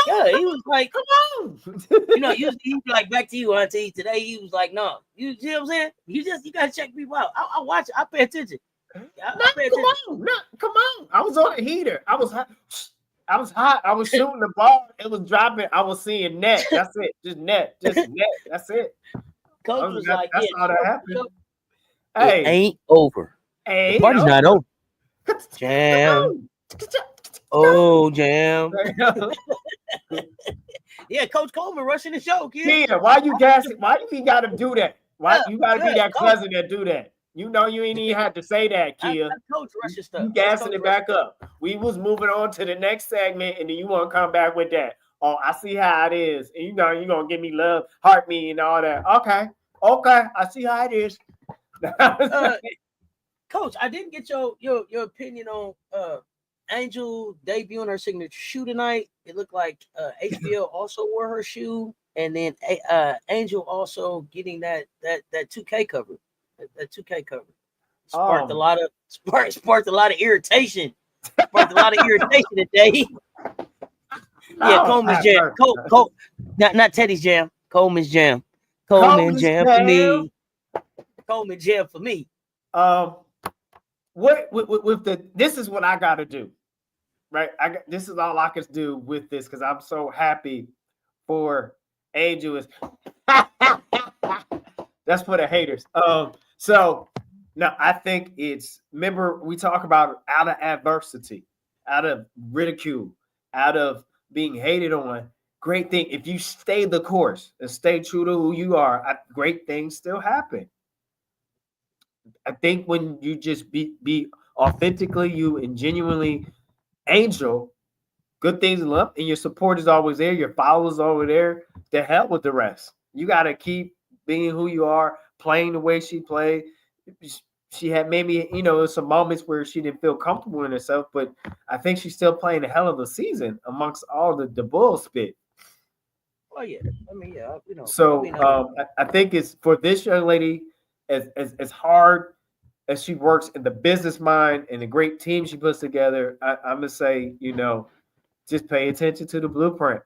Yeah, he was like, come on. Usually he'd be like, back to you, Auntie. Today he was like, no. You see what I'm saying? You gotta check people out. I watch it. I pay attention. Come on. I was on a heater. I was hot. I was shooting the ball. It was dropping. I was seeing net. That's it. Just net. That's it. Coach was like, that's how that happened. Hey, it ain't over. Hey, the party's not over. Jam. Oh, Jam. Yeah, Coach Coleman rushing the show, kid. Yeah, why you gassing? Why you gotta do that? Why you gotta be that cousin that do that? You know you ain't even have to say that, Kia. Coach rushes stuff. You gassing it back up. We was moving on to the next segment, and then you want to come back with that. Oh, I see how it is. And you know you're gonna give me love, heart me, and all that. Okay. I see how it is. Coach, I didn't get your opinion on Angel debuting her signature shoe tonight. It looked like HBO also wore her shoe, and then Angel also getting that 2K cover. That 2K cover sparked a lot of irritation. Sparked a lot of irritation today. Yeah, Coleman's Jam. Not Teddy's Jam. Coleman's Jam. Coleman's Jam for me. Coleman's Jam for me. What with this is what I got to do, right? This is all I can do with this because I'm so happy for Angel. That's for the haters. So now I think remember we talk about out of adversity, out of ridicule, out of being hated on. Great thing if you stay the course and stay true to who you are. Great things still happen. I think when you just be authentically you and genuinely Angel, good things in love, and your support is always there. Your followers over there. To hell with the rest. You got to keep being who you are, playing the way she played. She had maybe, some moments where she didn't feel comfortable in herself, but I think she's still playing a hell of a season amongst all the bull spit. Oh, yeah. I mean, yeah. So I think it's for this young lady, as hard as she works in the business mind and the great team she puts together, I'm going to say, just pay attention to the blueprint.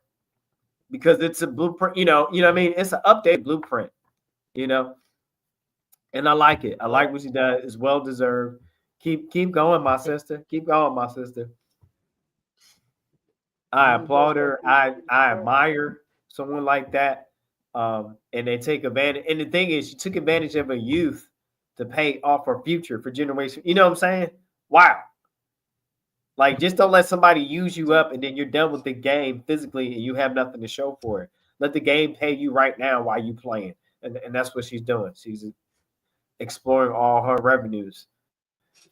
Because it's a blueprint, you know what I mean? It's an updated blueprint, And I like it. I like what she does. It's well deserved. Keep going, my sister. Keep going, my sister. I applaud her. I admire someone like that. And they take advantage. And the thing is, she took advantage of her youth to pay off her future for generation. You know what I'm saying? Wow. Like, just don't let somebody use you up and then you're done with the game physically and you have nothing to show for it. Let the game pay you right now while you playing. And that's what she's doing. She's exploring all her revenues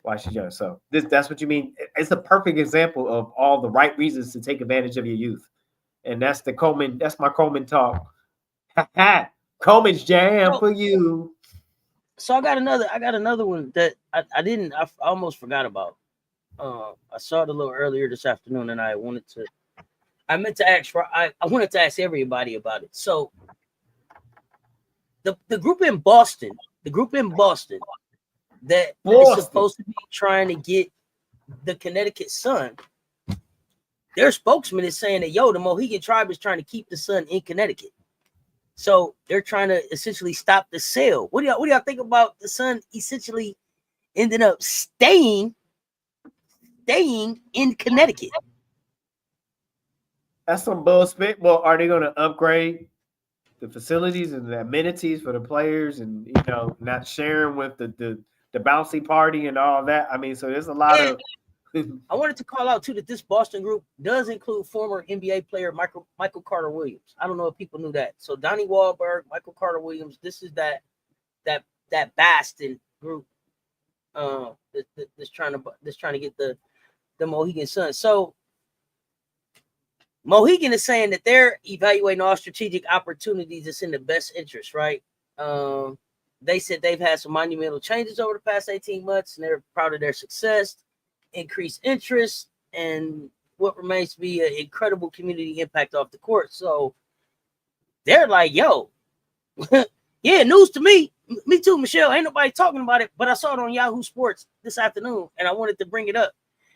while she's young. So that's what you mean. It's a perfect example of all the right reasons to take advantage of your youth. And that's my Coleman talk. Coleman's jam for you. So I got another one that I almost forgot about. I saw it a little earlier this afternoon, and I wanted to ask everybody about it. So the group in Boston that is supposed to be trying to get the Connecticut Sun, their spokesman is saying that, the Mohegan Tribe is trying to keep the Sun in Connecticut. So they're trying to essentially stop the sale. What do y'all think about the Sun essentially ended up staying in Connecticut? That's some bullshit. Well, are they going to upgrade the facilities and the amenities for the players and, not sharing with the bouncy party and all that? I mean, so there's a lot of... I wanted to call out, too, that this Boston group does include former NBA player Michael Carter-Williams. I don't know if people knew that. So Donnie Wahlberg, Michael Carter-Williams, this is that Boston group that's trying to get the Mohegan Sun. So Mohegan is saying that they're evaluating all strategic opportunities that's in the best interest, right? They said they've had some monumental changes over the past 18 months, and they're proud of their success, increased interest, and what remains to be an incredible community impact off the court. So they're like, yeah, news to me. Me too, Michelle. Ain't nobody talking about it, but I saw it on Yahoo Sports this afternoon, and I wanted to bring it up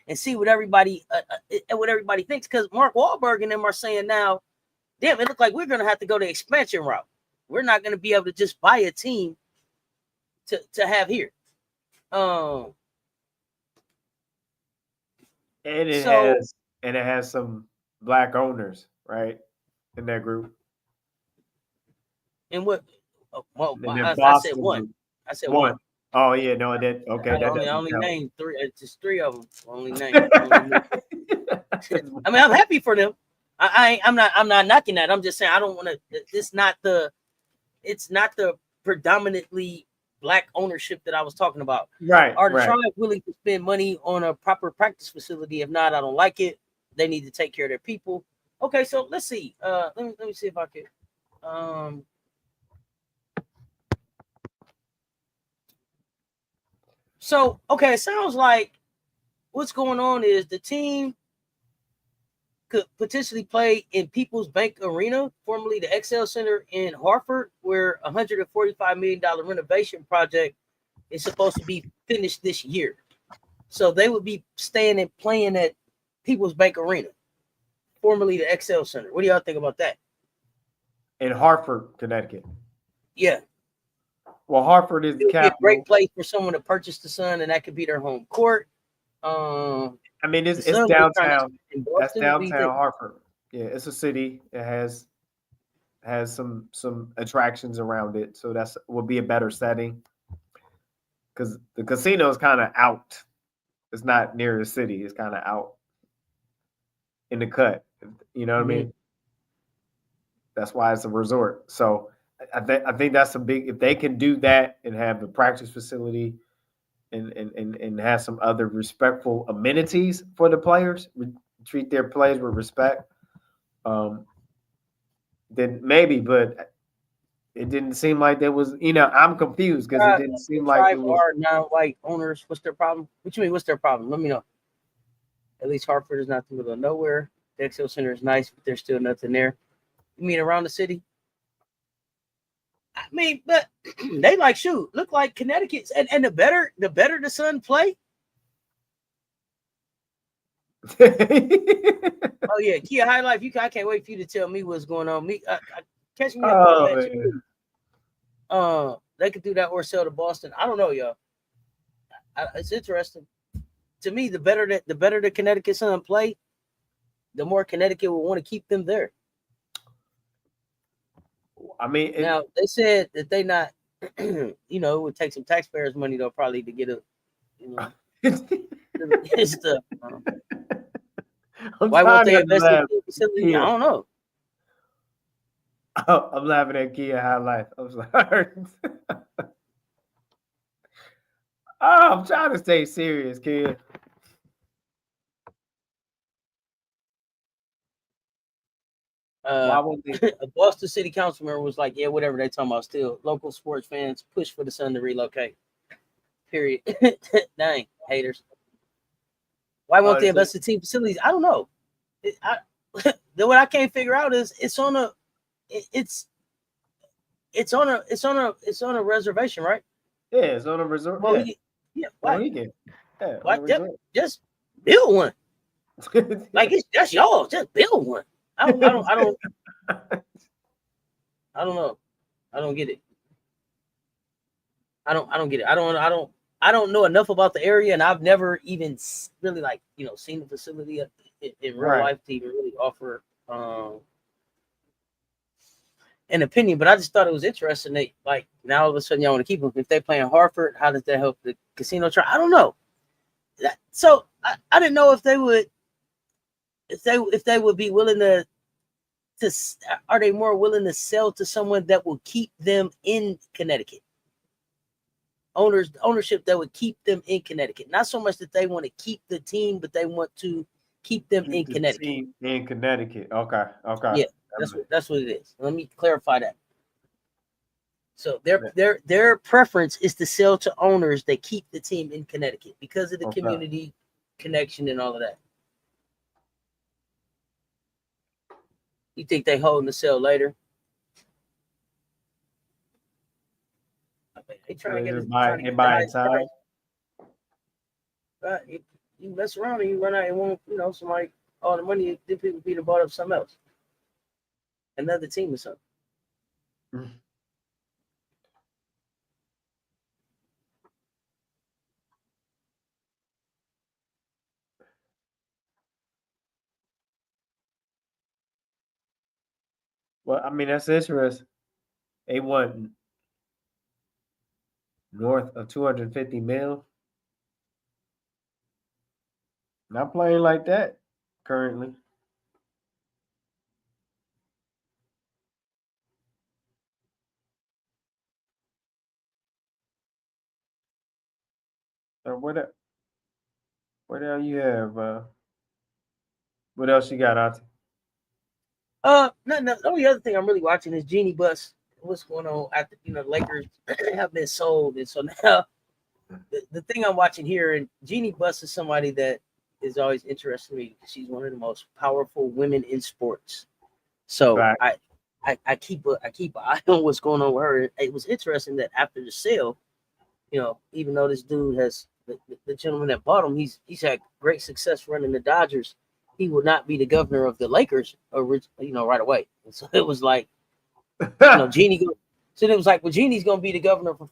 and see what everybody thinks, because Mark Wahlberg and them are saying now, damn, it looks like we're going to have to go the expansion route. We're not going to be able to just buy a team to have here. And it has some Black owners, right, in that group. And what? I said one. I said one. Oh yeah, no, I did. Okay, I only named three. Just three of them. Only named. I mean, I'm happy for them. I'm not knocking that. I'm just saying I don't want to. It's not the predominantly Black ownership that I was talking about. Right. Are the tribe willing to spend money on a proper practice facility? If not, I don't like it. They need to take care of their people. Okay, so let's see. Let me see if I can. So, okay, it sounds like what's going on is the team could potentially play in People's Bank Arena, formerly the XL Center in Hartford, where a $145 million renovation project is supposed to be finished this year. So they would be staying and playing at People's Bank Arena, formerly the XL Center. What do y'all think about that? In Hartford, Connecticut. Yeah. Well, Hartford is the capital. A great place for someone to purchase the Sun, and that could be their home court. I mean, it's downtown. That's downtown Hartford. Yeah, it's a city. It has some attractions around it, so would be a better setting. Because the casino is kind of out. It's not near the city. It's kind of out in the cut. You know what I mean? That's why it's a resort. So I think that's a big. If they can do that and have a practice facility, and have some other respectful amenities for the players, treat their players with respect, then maybe. But it didn't seem like there was. I'm confused because it didn't seem like it was. Are non-white owners. What's their problem? What you mean? What's their problem? Let me know. At least Hartford is not in the middle of nowhere. The XL Center is nice, but there's still nothing there. You mean around the city? I mean, but they look like Connecticut, and the better the Sun play. Oh yeah, Kia High Life. I can't wait for you to tell me what's going on. Catch me up on that. They could do that or sell to Boston. I don't know, y'all. It's interesting. To me, the better the Connecticut Sun play, the more Connecticut will want to keep them there. I mean, Now they said that they not, it would take some taxpayers' money though, probably to get stuff. Why won't they invest in the facility? I don't know. Oh, I'm laughing at Kia High Life. I'm sorry. I'm trying to stay serious, kid. A Boston City Council member was like, "Yeah, whatever they talking about. Still, local sports fans push for the Sun to relocate. Period. Dang haters. Why won't they invest in team facilities? I don't know. What I can't figure out is it's on a reservation, right? Yeah, it's on a resort. Well, why? Just build one. Like that's y'all. Just build one. I don't know. I don't get it. I don't get it. I don't know enough about the area, and I've never even really seen the facility in real life to even really offer an opinion. But I just thought it was interesting that now all of a sudden y'all want to keep them. If they playing Hartford, how does that help the casino try? I don't know. So I didn't know if they would be willing to are they more willing to sell to someone that will keep them in Connecticut? Ownership that would keep them in Connecticut. Not so much that they want to keep the team, but they want to keep them in Connecticut. Team in Connecticut. Okay. Yeah, that's what it is. Let me clarify that. So their preference is to sell to owners that keep the team in Connecticut because of the community connection and all of that. You think they holding the sale later? They trying to get buying time. You mess around and you run out and want somebody all the money. Then people be bought up something else, another team or something. Well, I mean that's interesting. They want north of 250 mil. Not playing like that currently. So what else you have? What else you got, Auntie? No. The only other thing I'm really watching is Jeannie Buss. What's going on after the Lakers have been sold, and so now the thing I'm watching here, and Jeannie Buss is somebody that is always interested in me because she's one of the most powerful women in sports. So I keep an eye on what's going on with her. It was interesting that after the sale, even though this dude has the gentleman that bought him, he's had great success running the Dodgers. He would not be the governor of the Lakers, right away. And so it was like, Jeannie. So it was like, well, Jeannie's going to be the governor for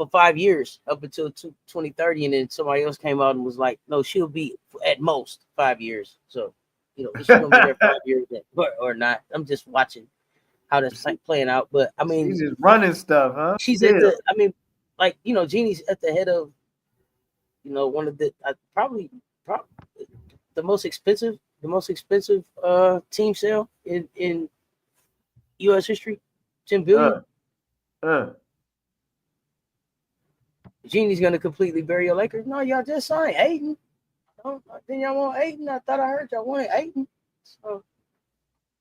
5 years up until 2030, and then somebody else came out and was like, no, she'll be at most 5 years. So, she's going to be there 5 years or not. I'm just watching how that's playing out. But I mean, she's just running stuff, huh? She's at the. I mean, Jeannie's at the head of, one of the probably the most expensive team sale in U.S. history, $10 billion. Jeannie's gonna completely bury your Lakers. No, y'all just signed Ayton. Then y'all want Ayton. I thought I heard y'all wanted Ayton. So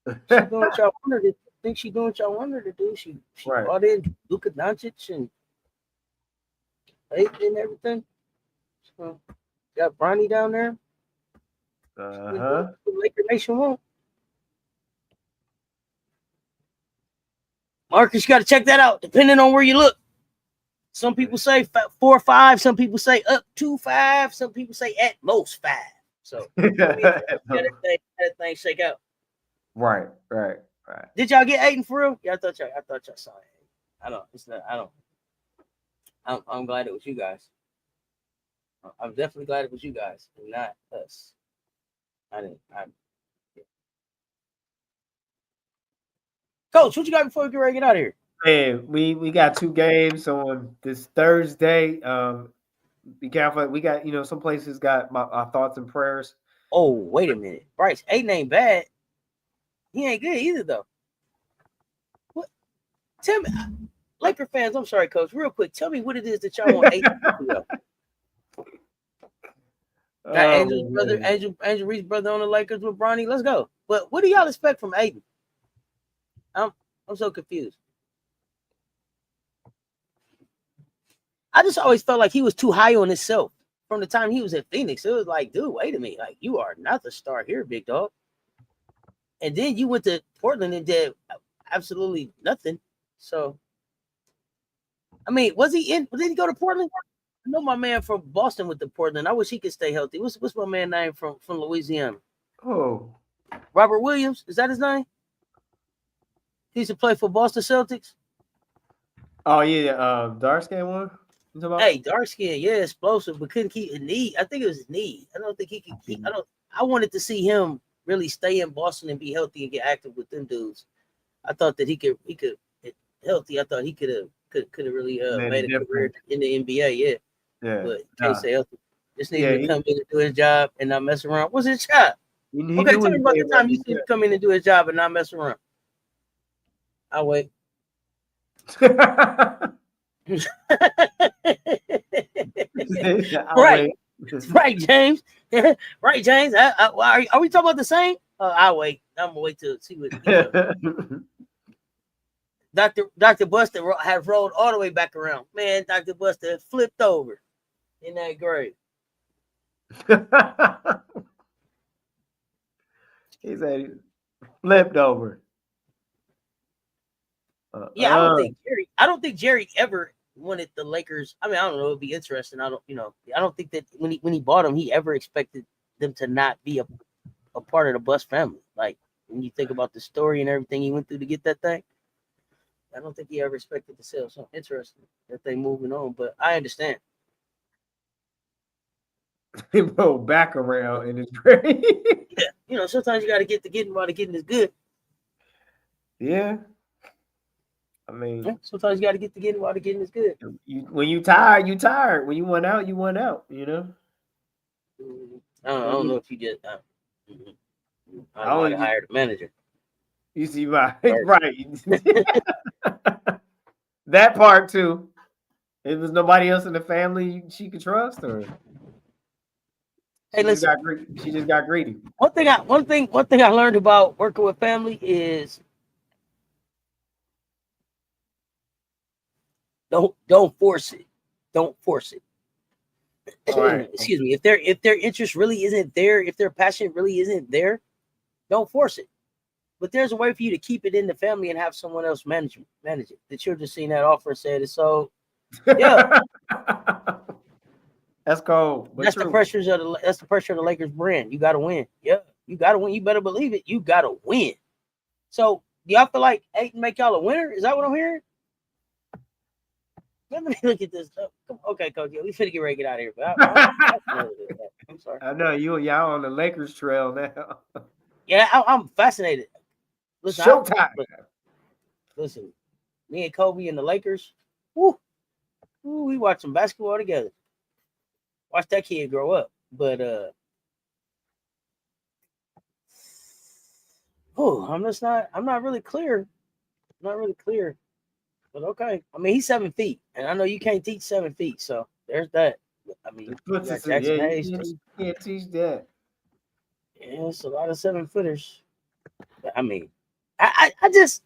she's doing what y'all wanted to. Think she's doing what y'all wanted to do. She brought in Luka Doncic and Ayton and everything. So got Bronny down there. Laker Nation won't. Marcus, you got to check that out. Depending on where you look. Some people say 4 or 5. Some people say up to 5. Some people say at most 5. So that thing shake out. Right. Did y'all get Ayton for real? Yeah, I thought y'all saw it. I don't. I'm glad it was you guys. I'm definitely glad it was you guys and not us. I didn't. Yeah. Coach, what you got before we get ready to get out of here? Man, we got 2 games on this Thursday. Be careful. We got, some places got our thoughts and prayers. Oh, wait a minute. Bryce, Aiden ain't bad. He ain't good either, though. What? Tell me, Laker fans, I'm sorry, Coach, real quick. Tell me what it is that y'all want Aiden to do. Got Angel's brother, Angel Reese's brother on the Lakers with Bronny. Let's go. But what do y'all expect from Aiden? I'm so confused. I just always felt like he was too high on himself from the time he was at Phoenix. It was like, dude, wait a minute. Like, you are not the star here, big dog. And then you went to Portland and did absolutely nothing. So, I mean, did he go to Portland? I know my man from Boston went to Portland. I wish he could stay healthy. What's my man name from Louisiana? Oh. Robert Williams. Is that his name? He used to play for Boston Celtics. Oh, yeah. Dark skin one? Hey, dark skin, yeah, explosive, but couldn't keep his knee. I think it was his knee. I don't think he could keep. I wanted to see him really stay in Boston and be healthy and get active with them dudes. I thought that he could healthy. I thought he could have really made a career in the NBA. Yeah. But can't stay healthy. Just needed to come in and do his job and not mess around. What's his job? Okay, tell me about the time you see him come in and do his job and not mess around. I'll wait. Right, James. Right, James. Are we talking about the same? I'll wait. I'm gonna wait to see what. Dr. Buster had rolled all the way back around. Man, Dr. Buster flipped over in that grave. He said he flipped over. Yeah, I don't think Jerry ever wanted the Lakers. I mean, I don't know. It'd be interesting. I don't think that when he bought them, he ever expected them to not be a part of the Bust family. Like when you think about the story and everything he went through to get that thing, I don't think he ever expected to sell. So interesting that they moving on, but I understand. He rolled back around in his grave. Yeah, sometimes you got to get to getting while the getting is good. Yeah. I mean, sometimes you got to get to getting while the getting is good. When you tired, you tired. When you went out, you went out. I don't know if you just. I might have hired a manager. You see, right? That part too. It was nobody else in the family she could trust, or hey, listen, she just got greedy. One thing I learned about working with family is don't force it. Don't force it. Right. Excuse me. If their interest really isn't there, if their passion really isn't there, don't force it. But there's a way for you to keep it in the family and have someone else manage it. The children seen that offer and said it. So yeah. That's cold. That's the pressure of the Lakers brand. You gotta win. Yeah, you gotta win. You better believe it. You gotta win. So do y'all feel like Aiden make y'all a winner? Is that what I'm hearing? Let me look at this. Okay, Coach. Yeah, we finna get ready to get out of here. But I'm sorry. I know y'all on the Lakers trail now. Yeah, I'm fascinated. Listen, Showtime. Listen, me and Kobe and the Lakers. Woo, we watch some basketball together. Watch that kid grow up. But I'm not really clear. But okay. I mean, he's 7 feet. And I know you can't teach 7 feet, so there's that. I mean, you can't teach that. Yeah, it's a lot of 7-footers. I mean, I just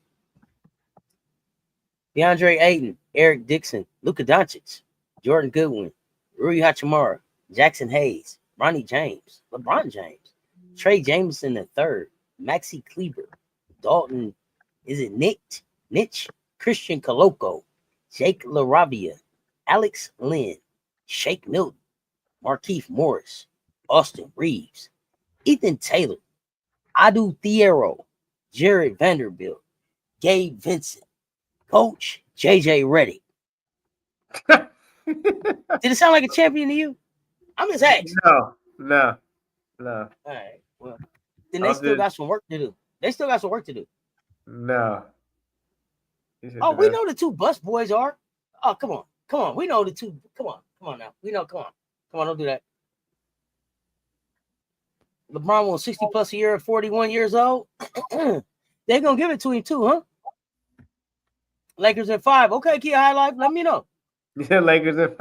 DeAndre Ayton, Eric Dixon, Luka Doncic, Jordan Goodwin, Rui Hachimura, Jackson Hayes, Ronnie James, LeBron James, Trey Jameson III, Maxi Kleber, Dalton, is it Nitch, Christian Coloco, Jake LaRavia, Alex Lynn, Shake Milton, Markieff Morris, Austin Reeves, Ethan Taylor, Adu Thiero, Jared Vanderbilt, Gabe Vincent, Coach JJ Redick. Did it sound like a champion to you? I'm just asking. No. All right. Well, then they I'm still just got some work to do. They still got some work to do. no. You said Oh, we that. know the two bus boys are. Oh, come on. Come on. We know the two. Come on now. We know. Come on. Come on, don't do that. LeBron won 60 plus a year at 41 years old. They're gonna give it to him too, huh? Lakers in 5. Okay, Kia High Life, let me know. Yeah, Lakers in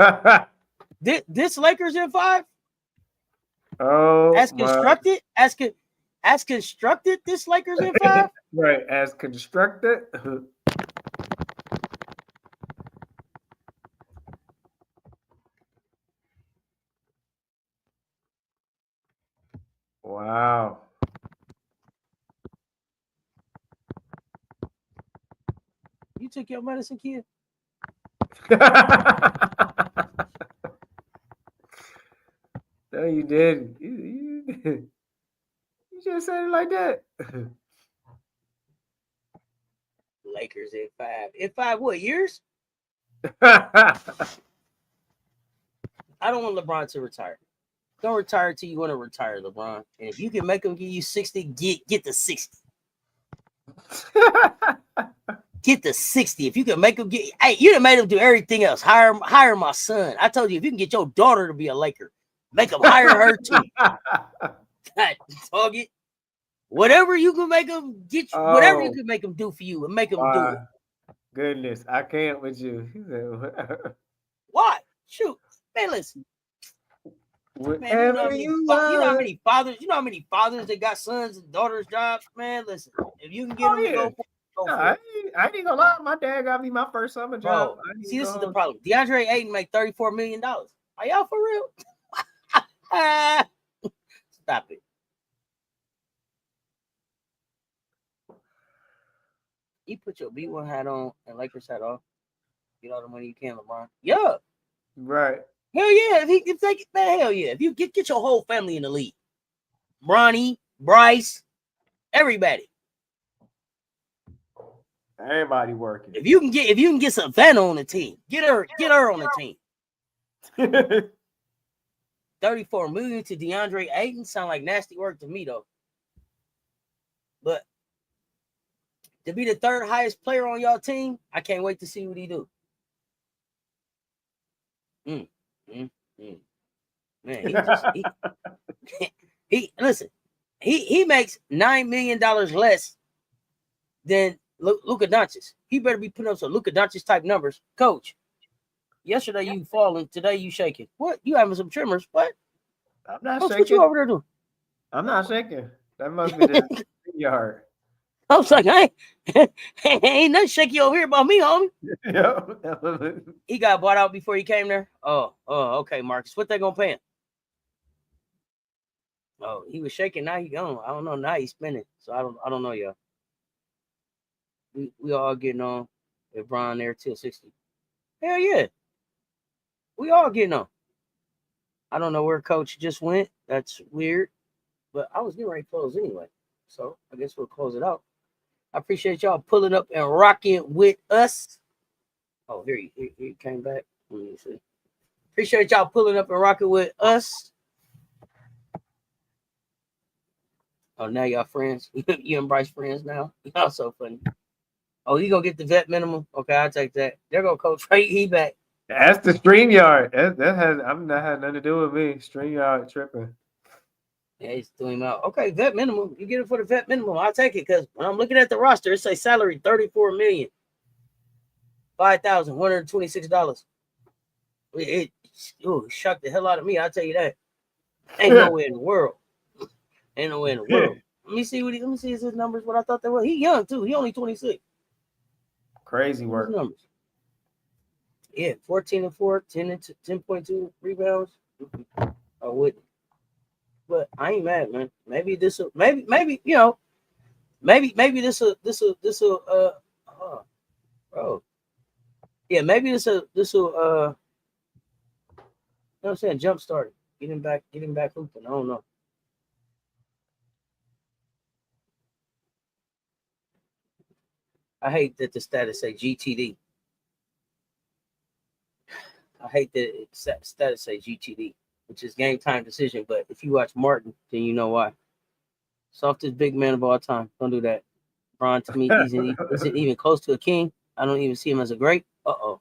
This Lakers in 5? Oh As my constructed? As constructed, this Lakers in 5? right, as constructed. Wow. You took your medicine, kid? No, you didn't. You just said it like that. Lakers in 5. In 5 what years? I don't want LeBron to retire. Don't retire till you want to retire, LeBron. And if you can make him give you 60, get the 60. Get the 60. If you can make him get, hey, you done made him do everything else. Hire my son. I told you, if you can get your daughter to be a Laker, make him hire her too. God, dog it. Whatever you can make him get, whatever you can make him do for you, and make him do it. Goodness, I can't with you. Why? Shoot, man, listen. Man, you know how many fathers, that got sons and daughters jobs, man. Listen, if you can get them to go for I ain't gonna lie, my dad got me my first summer job. See, this is the problem. DeAndre Ayton make $34 million. Are y'all for real? Stop it. You put your B1 hat on and Lakers hat off. Get all the money you can, LeBron. Yeah. Right. Hell yeah. Hell yeah. If you get your whole family in the league. Bronny, Bryce, everybody. Everybody working. If you can get Savannah on the team, get her on the team. 34 million to DeAndre Ayton sound like nasty work to me though. But to be the third highest player on y'all team, I can't wait to see what he do. Man, he listen. He makes $9 million less than Luka Doncic. He better be putting up some Luka Doncic type numbers, Coach. Yesterday you falling, today you shaking. What? You having some tremors? What? I'm not Coach, shaking. what you over there doing? I'm not shaking. That must be the yard. I was like, ain't nothing shaky over here about me, homie. He got bought out before he came there. Oh, okay, Marcus. What they gonna pay him? Oh, he was shaking. Now he gone. I don't know. Now he's spinning. So I don't know, y'all. We all getting on with Bron there till 60. Hell yeah. We all getting on. I don't know where Coach just went. That's weird. But I was getting ready to close anyway. So I guess we'll close it out. I appreciate y'all pulling up and rocking with us. Oh, here he came back. Let me see. Appreciate y'all pulling up and rocking with us. Oh, now y'all friends. You and Bryce friends now. Y'all so funny. Oh, you gonna get the vet minimum? Okay, I'll take that. There go Coach Ray. He back. That's the StreamYard. That has nothing to do with me. StreamYard tripping. Yeah, he's doing him out. Okay, vet minimum. You get it for the vet minimum. I'll take it because when I'm looking at the roster, it says salary $34,005,126. It shocked the hell out of me. I'll tell you that. Ain't nowhere in the world. Ain't nowhere in the world. Let me see his numbers. What I thought they were. He young too. He only 26. Crazy work. His numbers. Yeah, 14-4, 10.2 rebounds. I wouldn't. But I ain't mad, man. Maybe this will maybe this will bro. Yeah, maybe this will you know what I'm saying, jump start. Get him back hooping. I don't know. I hate that the status say GTD. I hate that it's status say GTD, which is game time decision. But if you watch Martin, then you know why. Softest big man of all time. Don't do that. Bron to me isn't even close to a king. I don't even see him as a great. Oh,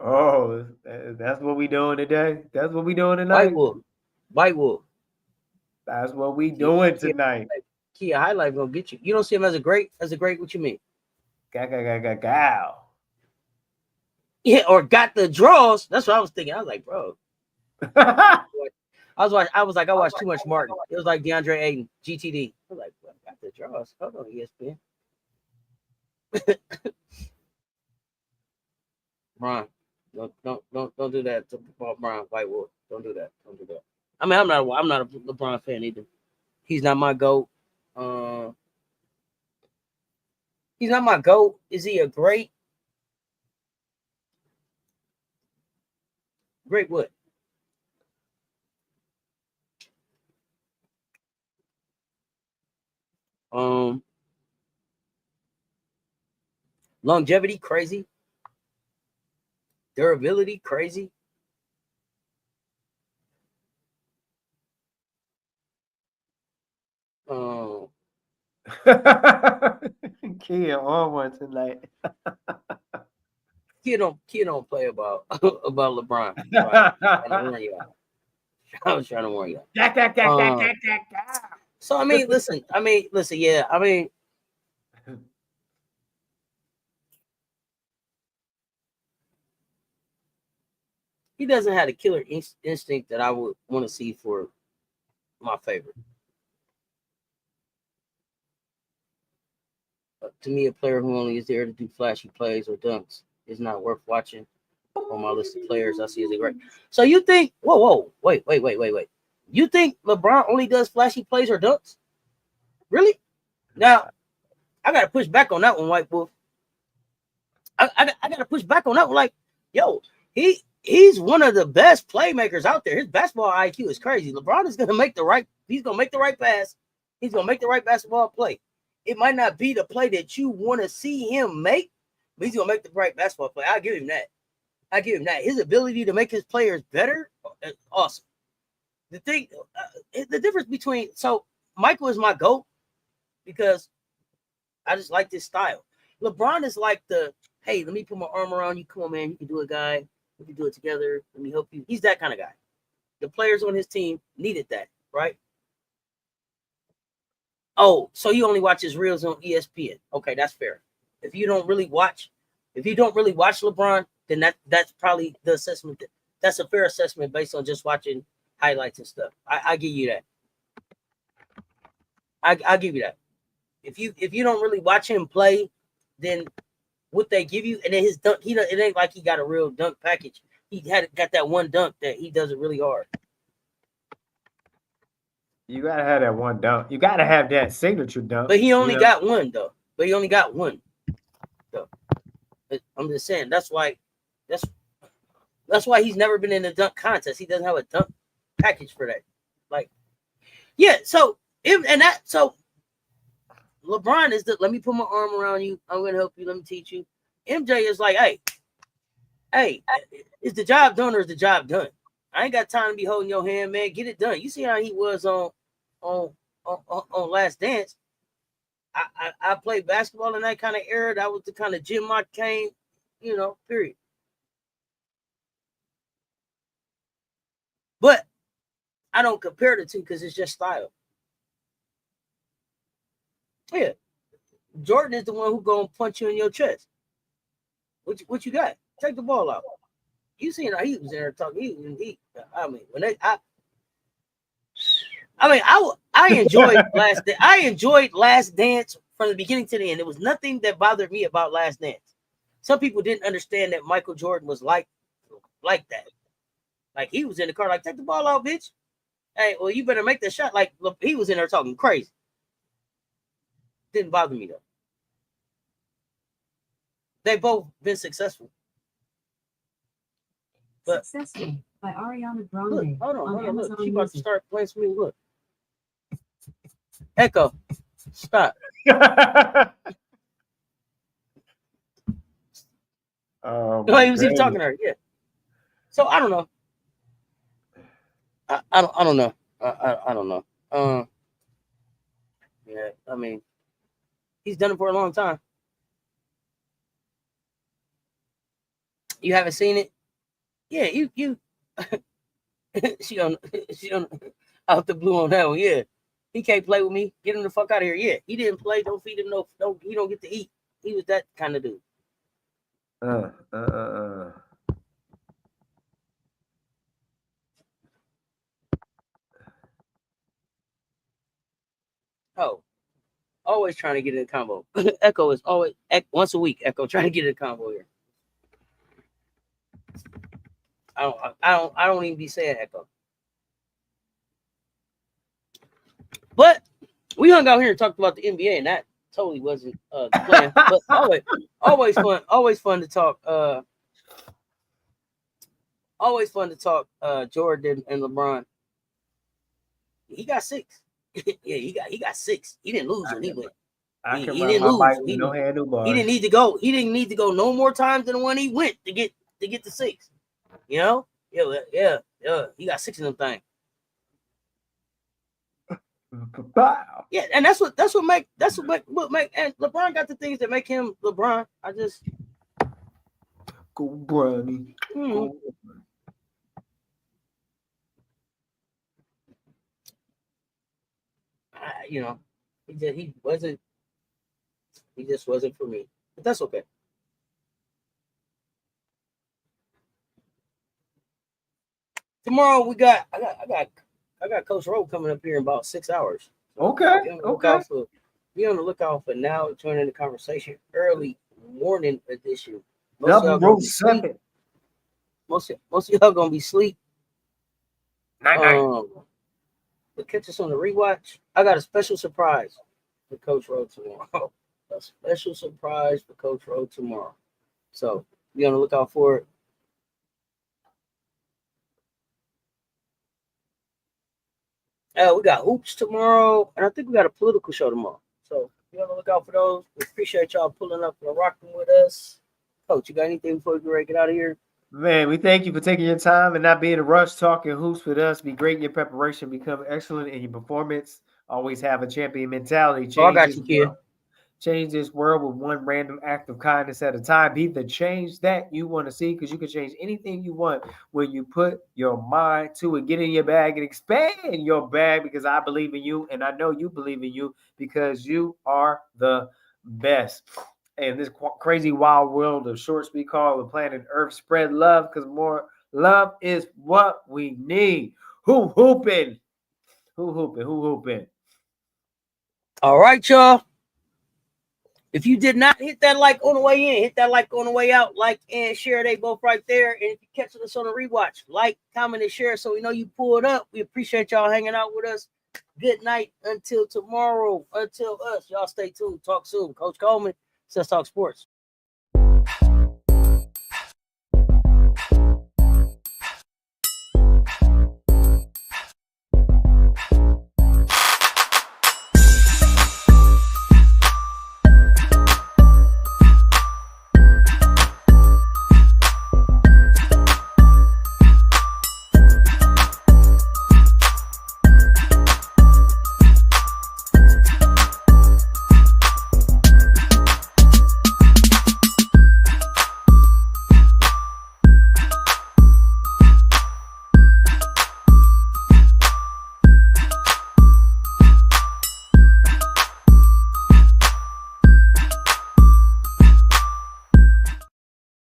oh, that's what we doing today. That's what we doing tonight. White Wolf. That's what we doing tonight. Kia highlight gonna get you. You don't see him as a great. As a great, what you mean? Gow. Yeah, or got the draws. That's what I was thinking. I was like, bro. I watched too much Martin. It was like DeAndre Ayton, GTD. I was like, bro, got the draws. Hold on, ESPN. Bron, don't do that to Bron White Wolf. Don't do that. Don't do that. I mean, I'm not a LeBron fan either. He's not my GOAT. He's not my GOAT. Is he a great what? Longevity, crazy. Durability, crazy. Kia on one tonight. Kia don't play about LeBron. I was trying to warn you. So I mean, listen. Yeah, I mean, he doesn't have the killer instinct that I would want to see for my favorite. To me, a player who only is there to do flashy plays or dunks is not worth watching. On my list of players, I see as a great. So you think? Whoa! Wait! You think LeBron only does flashy plays or dunks? Really? Now, I gotta push back on that one, White Wolf. I gotta push back on that one. Like, yo, he's one of the best playmakers out there. His basketball IQ is crazy. LeBron is gonna make the right. He's gonna make the right pass. He's gonna make the right basketball play. It might not be the play that you want to see him make, but he's gonna make the right basketball play. I'll give him that. His ability to make his players better, awesome. The difference between Michael is my GOAT because I just like this style. LeBron is like hey, let me put my arm around you. Come on, man, you can do it, guy. We can do it together. Let me help you. He's that kind of guy. The players on his team needed that, right? Oh, so you only watch his reels on ESPN. Okay, that's fair. If you don't really watch LeBron, then that's probably the assessment. That's a fair assessment based on just watching highlights and stuff. I give you that. I give you that. If you don't really watch him play, then what they give you, and then his dunk, it ain't like he got a real dunk package. He got that one dunk that he does it really hard. You gotta have that one dunk. You gotta have that signature dunk. But he only got one though. I'm just saying that's why he's never been in a dunk contest. He doesn't have a dunk package for that. Like, yeah. So LeBron is let me put my arm around you. I'm gonna help you. Let me teach you. MJ is like, hey, is the job done or is the job done? I ain't got time to be holding your hand, man. Get it done. You see how he was on Last Dance. I played basketball in that kind of era. That was the kind of gym I came, period. But I don't compare the two because it's just style. Yeah. Jordan is the one who gonna punch you in your chest. What you got? Take the ball out. You seen how he was there talking. I enjoyed I enjoyed Last Dance from the beginning to the end. There was nothing that bothered me about Last Dance. Some people didn't understand that Michael Jordan was like that. Like he was in the car, like, take the ball out, bitch. Hey, well, you better make the shot. Like, look, he was in there talking crazy. Didn't bother me though. They both been successful. But Successful by Ariana Grande. Look, hold on, Amazon look. She about to Music. start playing some music. Look. Echo. Stop. Oh, No, my he was even talking goodness. to her. Yeah. So I don't know. I don't know. I don't know. Yeah. I mean, he's done it for a long time. You haven't seen it? Yeah. You. she on out the blue on that one. Yeah. He can't play with me. Get him the fuck out of here. Yeah. He didn't play. Don't feed him no. He don't get to eat. He was that kind of dude. Oh, always trying to get in a combo. Echo is always once a week. Echo trying to get in a combo here. I don't even be saying Echo. But we hung out here and talked about the NBA, and that totally wasn't the plan. But always fun to talk. Always fun to talk. Jordan and LeBron. He got 6. Yeah, he got 6. He didn't lose when he went. I can He ride didn't my lose. bike with no handlebars. He didn't need to go. He didn't need to go no more times than the one he went to get the 6. You know? Yeah. He got 6 of them things. Wow. Yeah, and that's what make and LeBron got the things that make him LeBron. I just Go Bronny. Go. you know, he just wasn't for me. But that's okay. Tomorrow I got Coach Rowe coming up here in about 6 hours. So Okay. Be on the lookout for now joining the conversation. Early morning edition. Double row 7. Most of y'all gonna be asleep. Night. But catch us on the rewatch. I got a special surprise for Coach Rowe tomorrow. A special surprise for Coach Rowe tomorrow. So be on the lookout for it. We got hoops tomorrow, and I think we got a political show tomorrow. So be on the lookout for those. We appreciate y'all pulling up and rocking with us. Coach, you got anything before we get out of here? Man, we thank you for taking your time and not being a rush talking hoops with us. Be great in your preparation, become excellent in your performance. Always have a champion mentality. Change this world with one random act of kindness at a time. Be the change that you want to see, because you can change anything you want when you put your mind to it. Get in your bag and expand your bag, because I believe in you, and I know you believe in you, because you are the best. And this crazy wild world of short speed call the planet Earth, spread love, because more love is what we need. Who hooping? All right, y'all. If you did not hit that like on the way in, hit that like on the way out. Like and share, they both right there. And if you catch us on the rewatch, like, comment, and share so we know you pulled up. We appreciate y'all hanging out with us. Good night until tomorrow. Until us. Y'all stay tuned. Talk soon. Coach Coleman, Let's Talk Sports.